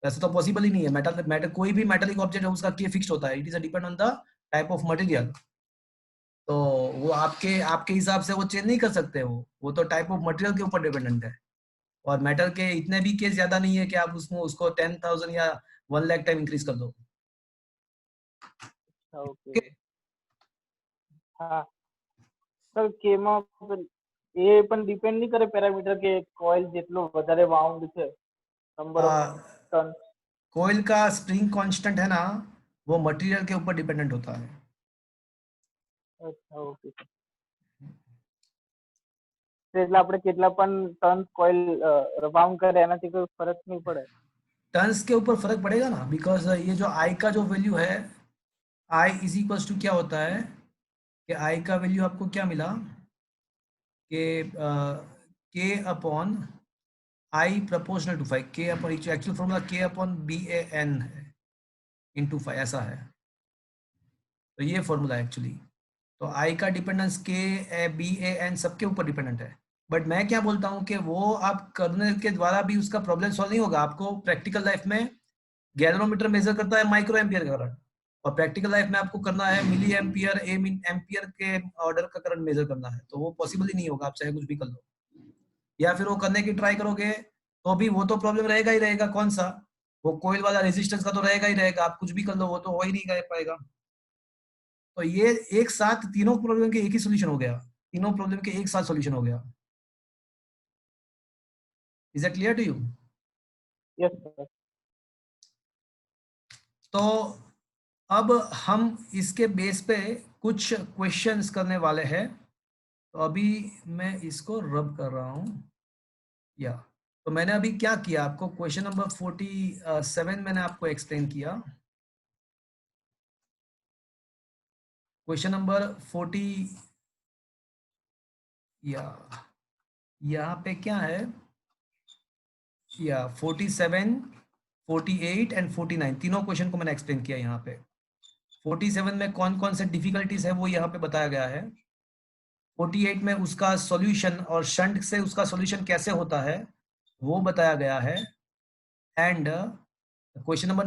वैसे तो पॉसिबल ही नहीं है। मेटल कोई भी मेटलिक ऑब्जेक्ट है उसका के फिक्स्ड होता है, it is depend on the type of material. तो वो आपके आपके हिसाब से वो चेंज नहीं कर सकते, वो तो टाइप ऑफ मटेरियल के ऊपर डिपेंडेंट है। और मेटल के इतने भी केस ज्यादा नहीं है कि आप उसको 10,000 या 1 लाख टाइम इंक्रीज कर दो। ओके हाँ सर, के માં એ પણ ડિપેન્ડ નહીં કરે પેરામીટર કે કોઇલ જેટલો વધારે વાઉન્ડ છે, નંબર ઓફ ટર્ન। कोयल का स्प्रिंग कांस्टेंट है ना, वो मटेरियल के ऊपर डिपेंडेंट होता है। अच्छा ओके, એટલે આપણે કેટલા પણ ટર્न કોઇલ વાઉન્ડ કરે એનાથી કોઈ ફરક નહીં પડે। टर्न्स के ऊपर फर्क पड़ेगा ना, बिकॉज ये जो आई का जो वैल्यू है, आई इज इक्वल्स टू क्या होता है कि आई का वैल्यू आपको क्या मिला कि के अपॉन आई प्रोपोर्शनल टू 5, के अपॉन एक्चुअल फॉर्मूला के अपॉन बी ए एन है इंटू 5, ऐसा है। तो ये फॉर्मूला है एक्चुअली। तो आई का डिपेंडेंस के बी ए एन सबके ऊपर डिपेंडेंट है। बट मैं क्या बोलता हूँ कि वो आप करने के द्वारा भी उसका प्रॉब्लम सॉल्व नहीं होगा। आपको प्रैक्टिकल लाइफ में गैल्वेनोमीटर मेजर करता है माइक्रो एम्पियर का करंट, और प्रैक्टिकल लाइफ में आपको करना है मिली एम्पियर एम्पियर के ऑर्डर का करंट मेजर करना है। तो वो पॉसिबल ही नहीं होगा, आप चाहे कुछ भी कर लो, या फिर वो करने की ट्राई करोगे तो भी वो तो प्रॉब्लम रहेगा ही रहेगा। कौन सा, वो कोयल वाला रेजिस्टेंस का तो रहेगा ही रहेगा, आप कुछ भी कर लो वो तो हो ही नहीं कर पाएगा। तो ये एक साथ तीनों प्रॉब्लम के एक ही सोल्यूशन हो गया, तीनों प्रॉब्लम के एक साथ सोल्यूशन हो गया। Is it clear to you? Yes sir. तो अब हम इसके बेस पे कुछ क्वेश्चंस करने वाले हैं। तो अभी मैं इसको रब कर रहा हूं, या तो मैंने अभी क्या किया, आपको क्वेश्चन नंबर 47 मैंने आपको एक्सप्लेन किया। क्वेश्चन नंबर 40 या यहाँ पे क्या है, या 47, 48 एंड 49 तीनों क्वेश्चन को मैंने एक्सप्लेन किया यहाँ पे। 47 में कौन कौन से डिफिकल्टीज है वो यहाँ पे बताया गया है। 48 में उसका सॉल्यूशन और शंट से उसका सॉल्यूशन कैसे होता है वो बताया गया है। एंड क्वेश्चन नंबर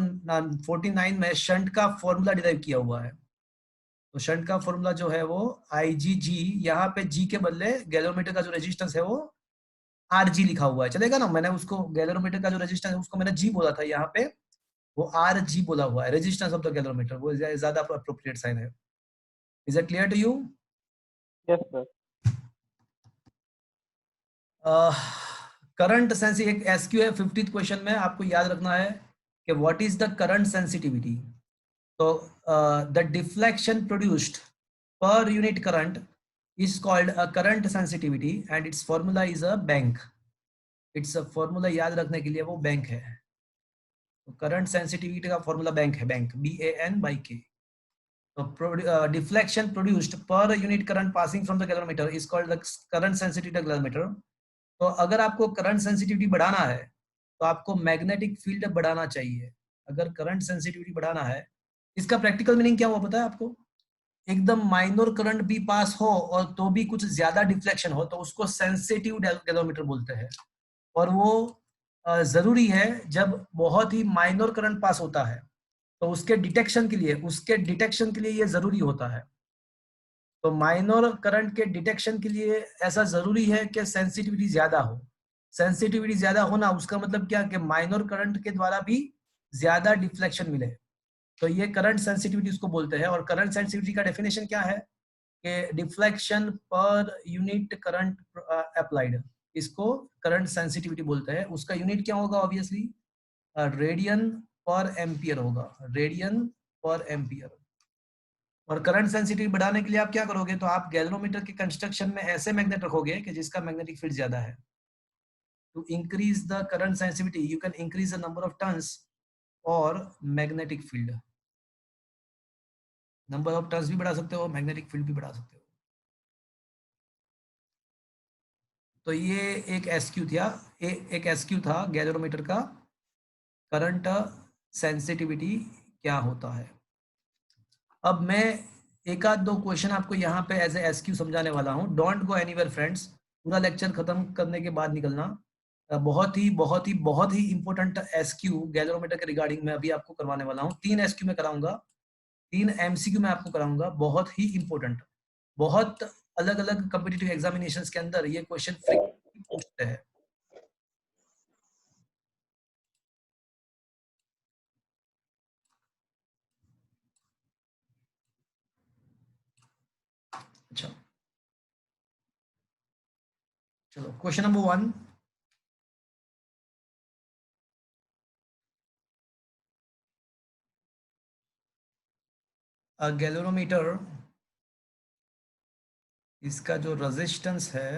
49 में शंट का फॉर्मूला डिराइव किया हुआ है। तो शंट का फॉर्मूला जो है वो IgG, यहाँ पे G के बदले गैल्वेनोमीटर का जो रेजिस्टेंस है वो RG लिखा हुआ है, चलेगा ना? मैंने उसको गैल्वेनोमीटर का जो रेजिस्टेंस है उसको मैंने G बोला था, यहाँ पे वो RG बोला हुआ है, रेजिस्टेंस ऑफ द गैल्वेनोमीटर, वो ज्यादा अप्रोप्रिएट साइन है। Is it clear to you? Yes sir. Current sensitivity एक एसक्यू है 50th क्वेश्चन में, आपको याद रखना है कि what is the current sensitivity. तो the deflection produced per unit current is called a current sensitivity and its formula is a bank. It's a formula याद रखने के लिए वो बैंक है। तो करंट सेंसिटिविटी का फॉर्मूला बैंक है, बैंक BAN/K। तो deflection produced per unit current passing from the galvanometer is called the current sensitivity of galvanometer. तो अगर आपको करंट सेंसिटिविटी बढ़ाना है तो आपको मैग्नेटिक फील्ड बढ़ाना चाहिए। अगर करंट सेंसिटिविटी बढ़ाना है, इसका प्रैक्टिकल मीनिंग क्या हुआ पता है आपको? एकदम माइनर करंट भी पास हो और तो भी कुछ ज्यादा डिफ्लेक्शन हो तो उसको सेंसिटिव गैल्वेनोमीटर बोलते हैं। और वो जरूरी है जब बहुत ही माइनर करंट पास होता है तो उसके डिटेक्शन के लिए ये जरूरी होता है। तो माइनर करंट के डिटेक्शन के लिए ऐसा जरूरी है कि सेंसिटिविटी ज्यादा हो। सेंसिटिविटी ज्यादा होना उसका मतलब क्या कि माइनर करंट के द्वारा भी ज्यादा डिफ्लेक्शन मिले, तो ये करंट सेंसिटिविटी उसको बोलते हैं। और करंट सेंसिटिविटी का डेफिनेशन क्या है कि deflection per unit current applied, इसको करंट सेंसिटिविटी बोलते हैं। उसका यूनिट क्या होगा? ऑब्वियसली रेडियन पर एम्पियर होगा, रेडियन पर एम्पियर। और करंट सेंसिटिविटी बढ़ाने के लिए आप क्या करोगे? तो आप गैल्वेनोमीटर के कंस्ट्रक्शन में ऐसे मैग्नेट रखोगे कि जिसका मैग्नेटिक फील्ड ज्यादा है। To increase the current sensitivity you can increase the number of turns और magnetic field. Number of turns भी बढ़ा सकते हो, मैग्नेटिक फील्ड भी बढ़ा सकते हो। तो ये एक एसक्यू था, एक एसक्यू था गैल्वेनोमीटर का, करंट सेंसिटिविटी क्या होता है। अब मैं एक आध दो क्वेश्चन आपको यहाँ पे एज ए एसक्यू समझाने वाला हूँ। डोंट गो एनीवेयर फ्रेंड्स, पूरा लेक्चर खत्म करने के बाद निकलना। बहुत ही इंपॉर्टेंट एसक्यू गैल्वेनोमीटर के रिगार्डिंग मैं अभी आपको करवाने वाला हूँ। 3 एसक्यू में कराऊंगा, 3 MCQ में आपको कराऊंगा, बहुत ही इंपॉर्टेंट। बहुत अलग अलग कॉम्पिटिटिव एग्जामिनेशंस के अंदर ये क्वेश्चन फ्रीक्वेंटली पूछते हैं। अच्छा चलो, क्वेश्चन नंबर 1, गैल्वेनोमीटर, इसका जो रेजिस्टेंस है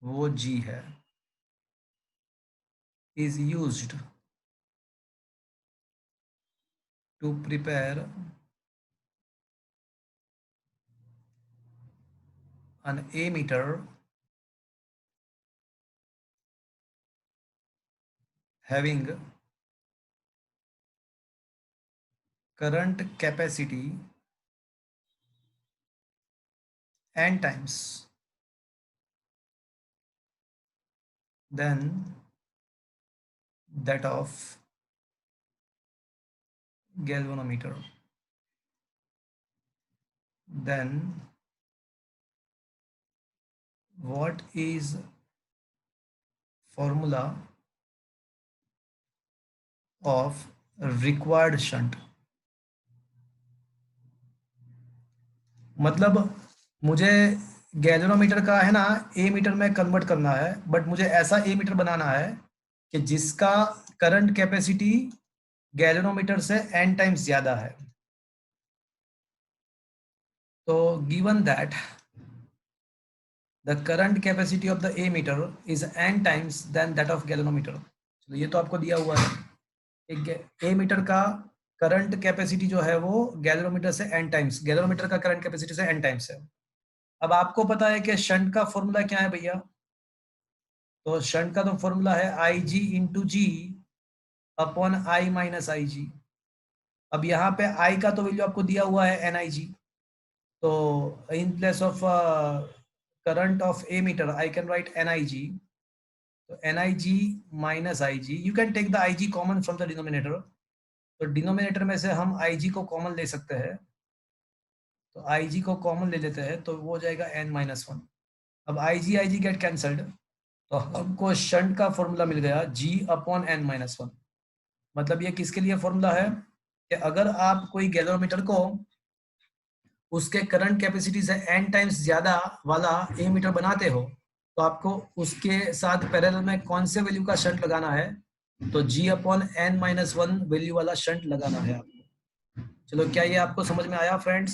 वो G है, is used to prepare an ammeter having current capacity n times than that of galvanometer. Then what is formula of required shunt? मतलब मुझे गैल्वेनोमीटर का है ना ए मीटर में कन्वर्ट करना है, बट मुझे ऐसा ए मीटर बनाना है कि जिसका करंट कैपेसिटी गैल्वेनोमीटर से n टाइम्स ज्यादा है। तो given that the current capacity of the ammeter is n times than that of galvanometer. चलो ये तो आपको दिया हुआ है, एक ए मीटर का करंट कैपेसिटी जो है वो गैल्वेनोमीटर से n टाइम्स, गैल्वेनोमीटर का करंट कैपेसिटी से n टाइम्स है। अब आपको पता है कि शंट का फॉर्मूला क्या है भैया? तो शंट का तो फॉर्मूला है IG into G upon I minus IG। अब यहाँ पे I का तो वैल्यू आपको दिया हुआ है NIG, तो in place of current of A metre I can write NIG। तो NIG minus IG, you can take the IG common from the denominator. तो डिनोमिनेटर में से हम IG को कॉमन ले सकते हैं, तो IG को कॉमन ले लेते हैं तो वो हो जाएगा n-1। अब IG गेट कैंसल्ड, तो हमको शंट का फॉर्मूला मिल गया G अपॉन n-1। मतलब ये किसके लिए फॉर्मूला है कि अगर आप कोई गैल्वेनोमीटर को उसके करंट कैपेसिटी से n टाइम्स ज्यादा वाला ए मीटर बनाते हो तो आपको उसके साथ पैरेलल में कौन से वैल्यू का शंट लगाना है, तो G/n-1 वैल्यू वाला शंट लगाना है आपको। चलो, क्या ये आपको समझ में आया फ्रेंड्स?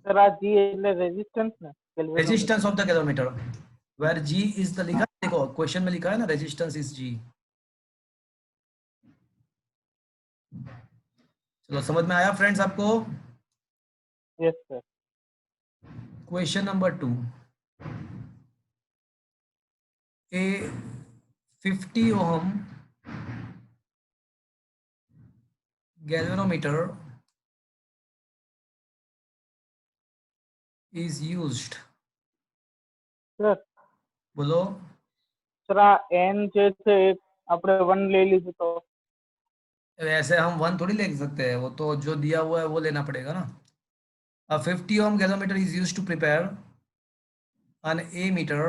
सर आ जी એટલે રેઝિસ્ટન્સ ને galvanometer resistance of the galvanometer, where G is the, लिखा देखो क्वेश्चन में लिखा है ना, रेजिस्टेंस इज G। चलो, समझ में आया फ्रेंड्स आपको? Yes sir question number 2, a 50 ohm galvanometer is used, sir बोलो। સર આ n જે છે એ આપણે 1 લઈ લીધું તો ऐसे हम 1 थोड़ी ले सकते हैं, वो तो जो दिया हुआ है वो लेना पड़ेगा ना। A 50 ohm galvanometer is used to prepare an ammeter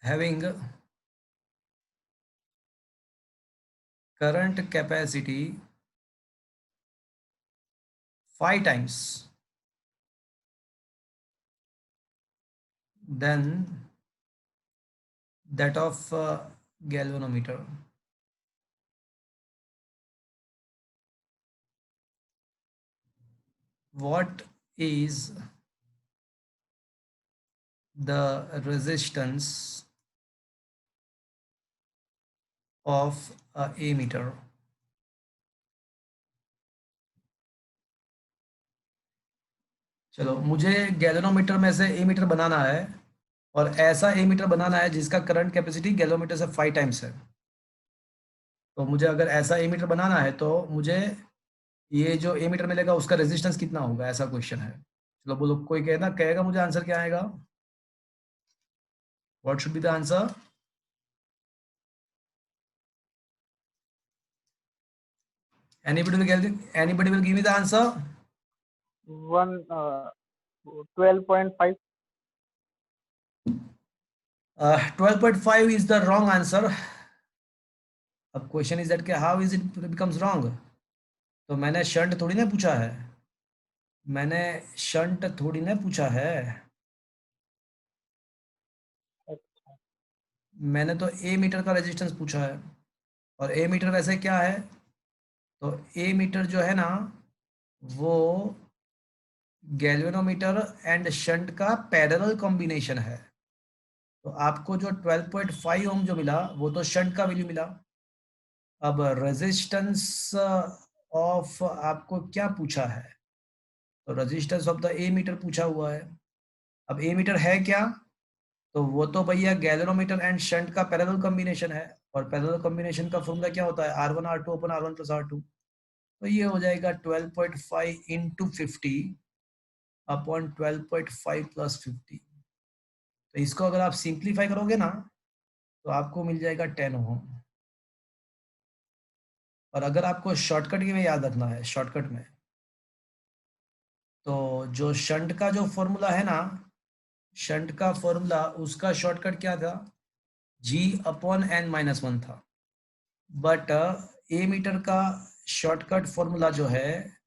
having current capacity 5 times than that of galvanometer. What is the resistance of a ammeter? चलो, मुझे गैल्वेनोमीटर में से एमीटर बनाना है और ऐसा एमीटर बनाना है जिसका करंट कैपेसिटी गैल्वेनोमीटर से 5 टाइम्स है। तो मुझे अगर ऐसा एमीटर बनाना है तो मुझे ये जो एमीटर मिलेगा उसका रेजिस्टेंस कितना होगा, ऐसा क्वेश्चन है। चलो बोलो, कोई कहेगा मुझे आंसर क्या आएगा? What should be the answer? anybody will give me the answer? 12.5 12.5 is the wrong answer. अब क्वेश्चन इज दैट कि how is it becomes wrong? तो मैंने शंट थोड़ी ना पूछा है, मैंने शंट थोड़ी ना पूछा है, मैंने तो ए मीटर का रेजिस्टेंस पूछा है। और ए मीटर वैसे क्या है, तो ए मीटर जो है ना वो गैल्वेनोमीटर एंड शंट का पैरेलल कॉम्बिनेशन है। तो आपको जो 12.5 ओम जो मिला वो तो शंट का वैल्यू मिला। अब रेजिस्टेंस ऑफ आपको क्या पूछा है, तो resistance of the ammeter पूछा हुआ है। अब ए मीटर है क्या, तो वो तो भैया गैल्वेनोमीटर एंड शंट का पैरेलल कॉम्बिनेशन है, और पैरेलल कॉम्बिनेशन का फॉर्मूला क्या होता है, R1 R2 अपन R1 प्लस R2। तो ये हो जाएगा 12.5 इंटू 50 अपॉन 12.5 प्लस 50। तो इसको अगर आप सिंप्लीफाई करोगे ना तो आपको मिल जाएगा 10 ओम। और अगर आपको शॉर्टकट में याद रखना है, शॉर्टकट में, तो जो शंट का जो फॉर्मूला है ना, शंट का फॉर्मूला उसका शॉर्टकट क्या था, G/n-1 था। बट ए मीटर का शॉर्टकट फॉर्मूला जो है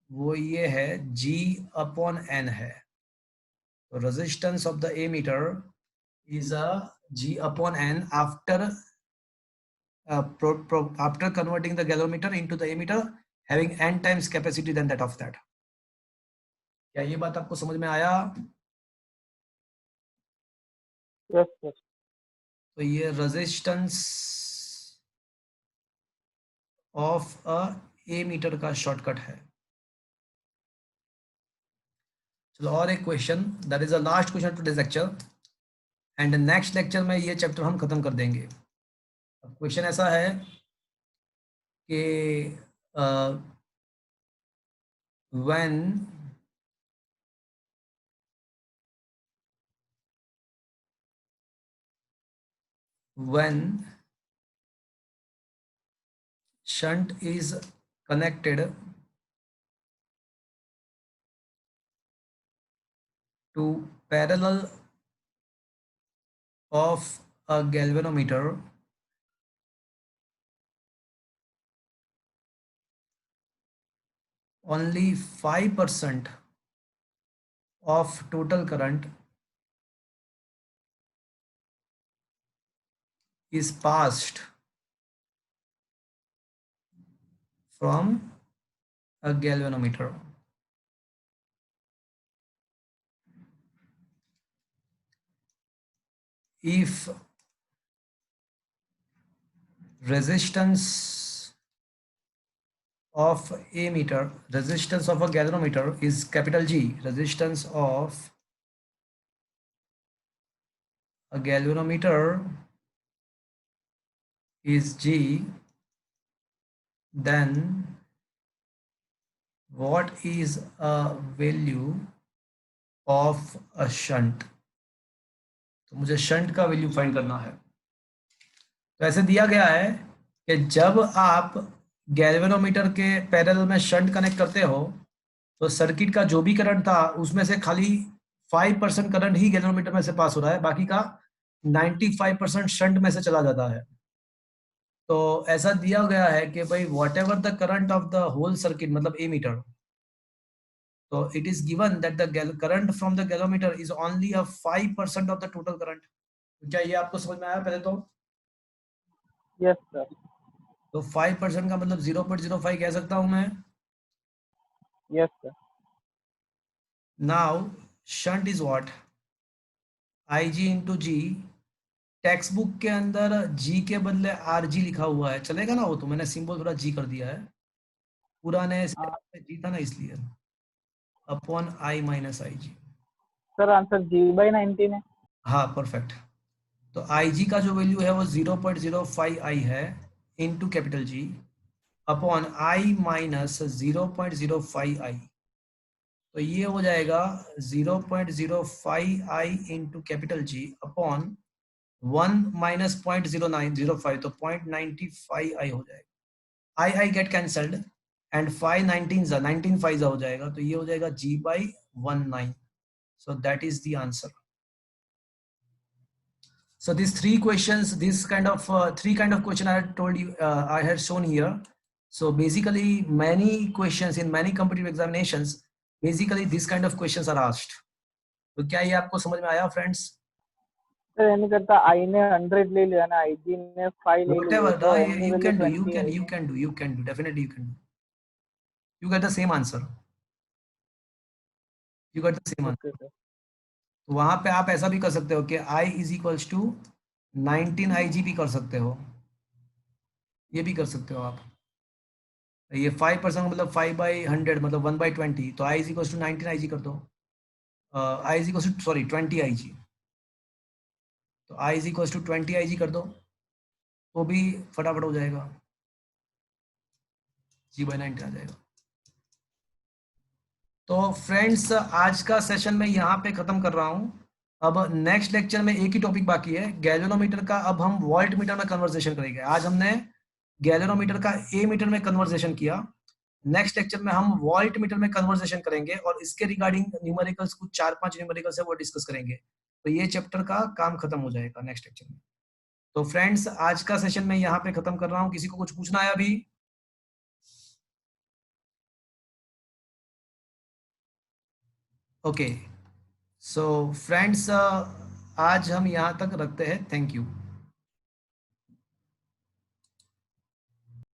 वो ये है, G/n है। तो resistance of the ammeter is G/n after converting the galvanometer into the ammeter having n times capacity than that of that. क्या ये बात आपको समझ में आया? यस सर तो ये resistance of a ammeter का शॉर्टकट है। चलो, और एक question, that is the last question to this lecture, and next lecture में ये चैप्टर हम खत्म कर देंगे। अब क्वेश्चन ऐसा है कि when shunt is connected to parallel of a galvanometer, only 5% of total current is passed from a galvanometer. If resistance of a meter, resistance of a galvanometer is capital G, resistance of a galvanometer is G, then what is a value of a shunt? तो मुझे shunt का value find करना है। तो ऐसे दिया गया है कि जब आप गैल्वेनोमीटर के पैरेलल में शंट कनेक्ट करते हो तो सर्किट का जो भी करंट था उसमें से खाली 5% करंट ही गैल्वेनोमीटर में से पास हो रहा है, बाकी का 95% शंट में से चला जाता है। तो ऐसा दिया गया है कि भाई whatever the current of the whole circuit मतलब ए मीटर, तो it is given that the current from the galvanometer is only a 5% of the total current. क्या ये आपको समझ में आया पहले तो? Yes sir. तो 5% का मतलब 0.05 कह सकता हूं मैं। Yes sir. Now shunt is what? IG into G. Textbook के अंदर G के बदले RG लिखा हुआ है, चलेगा ना? वो तो मैंने सिंबल थोड़ा G कर दिया है, पुराने G था ना इसलिए, upon I minus IG। Sir answer G/19 है। हाँ परफेक्ट। तो IG का जो वैल्यू है वो 0.05 है into capital G upon I minus 0.05 I। तो ये हो जाएगा 0.05 I into capital G upon 1 minus 0.0905, तो 0.95 I हो जाएगा। I गेट कैंसल्ड एंड 19 5 हो जाएगा, तो ये हो जाएगा G/19। So that is the answer. So these three questions, this kind of three kind of question I had told you, I had shown here. So basically many questions in many competitive examinations, basically this kind of questions are asked. तो क्या ये आपको समझ में आया friends? Sir ये नहीं करता आई ने 100 ले लिया ना, IG ने 5 ले लिया, Whatever, तो no, omni you value can do, 20 है। you can do, definitely you can do. You get the same answer. You get the same answer. Okay sir. तो वहां पे आप ऐसा भी कर सकते हो कि I is equals to 19 IG भी कर सकते हो, ये भी कर सकते हो आप। ये 5% मतलब 5/100 मतलब 1/20, तो I is equals to 19 IG कर दो। I is equals to sorry 20 IG, तो I is equals to 20 IG कर दो, तो भी फटाफट हो जाएगा, G/19 आ जाएगा। तो फ्रेंड्स आज का सेशन मैं यहाँ पे खत्म कर रहा हूँ। अब नेक्स्ट लेक्चर में एक ही टॉपिक बाकी है, गैल्वेनोमीटर का। अब हम वोल्ट मीटर में कन्वर्सेशन करेंगे। आज हमने गैल्वेनोमीटर का ए मीटर में कन्वर्सेशन किया, नेक्स्ट लेक्चर में हम वोल्ट मीटर में कन्वर्सेशन करेंगे और इसके रिगार्डिंग न्यूमेरिकल्स कुछ 4-5 न्यूमेरिकल्स है वो डिस्कस करेंगे। तो ये चैप्टर का काम खत्म हो जाएगा नेक्स्ट लेक्चर में। तो फ्रेंड्स आज का सेशन मैं यहाँ पे खत्म कर रहा हूँ। किसी को कुछ पूछना है अभी? ओके, सो फ्रेंड्स आज हम यहाँ तक रखते हैं। Thank you.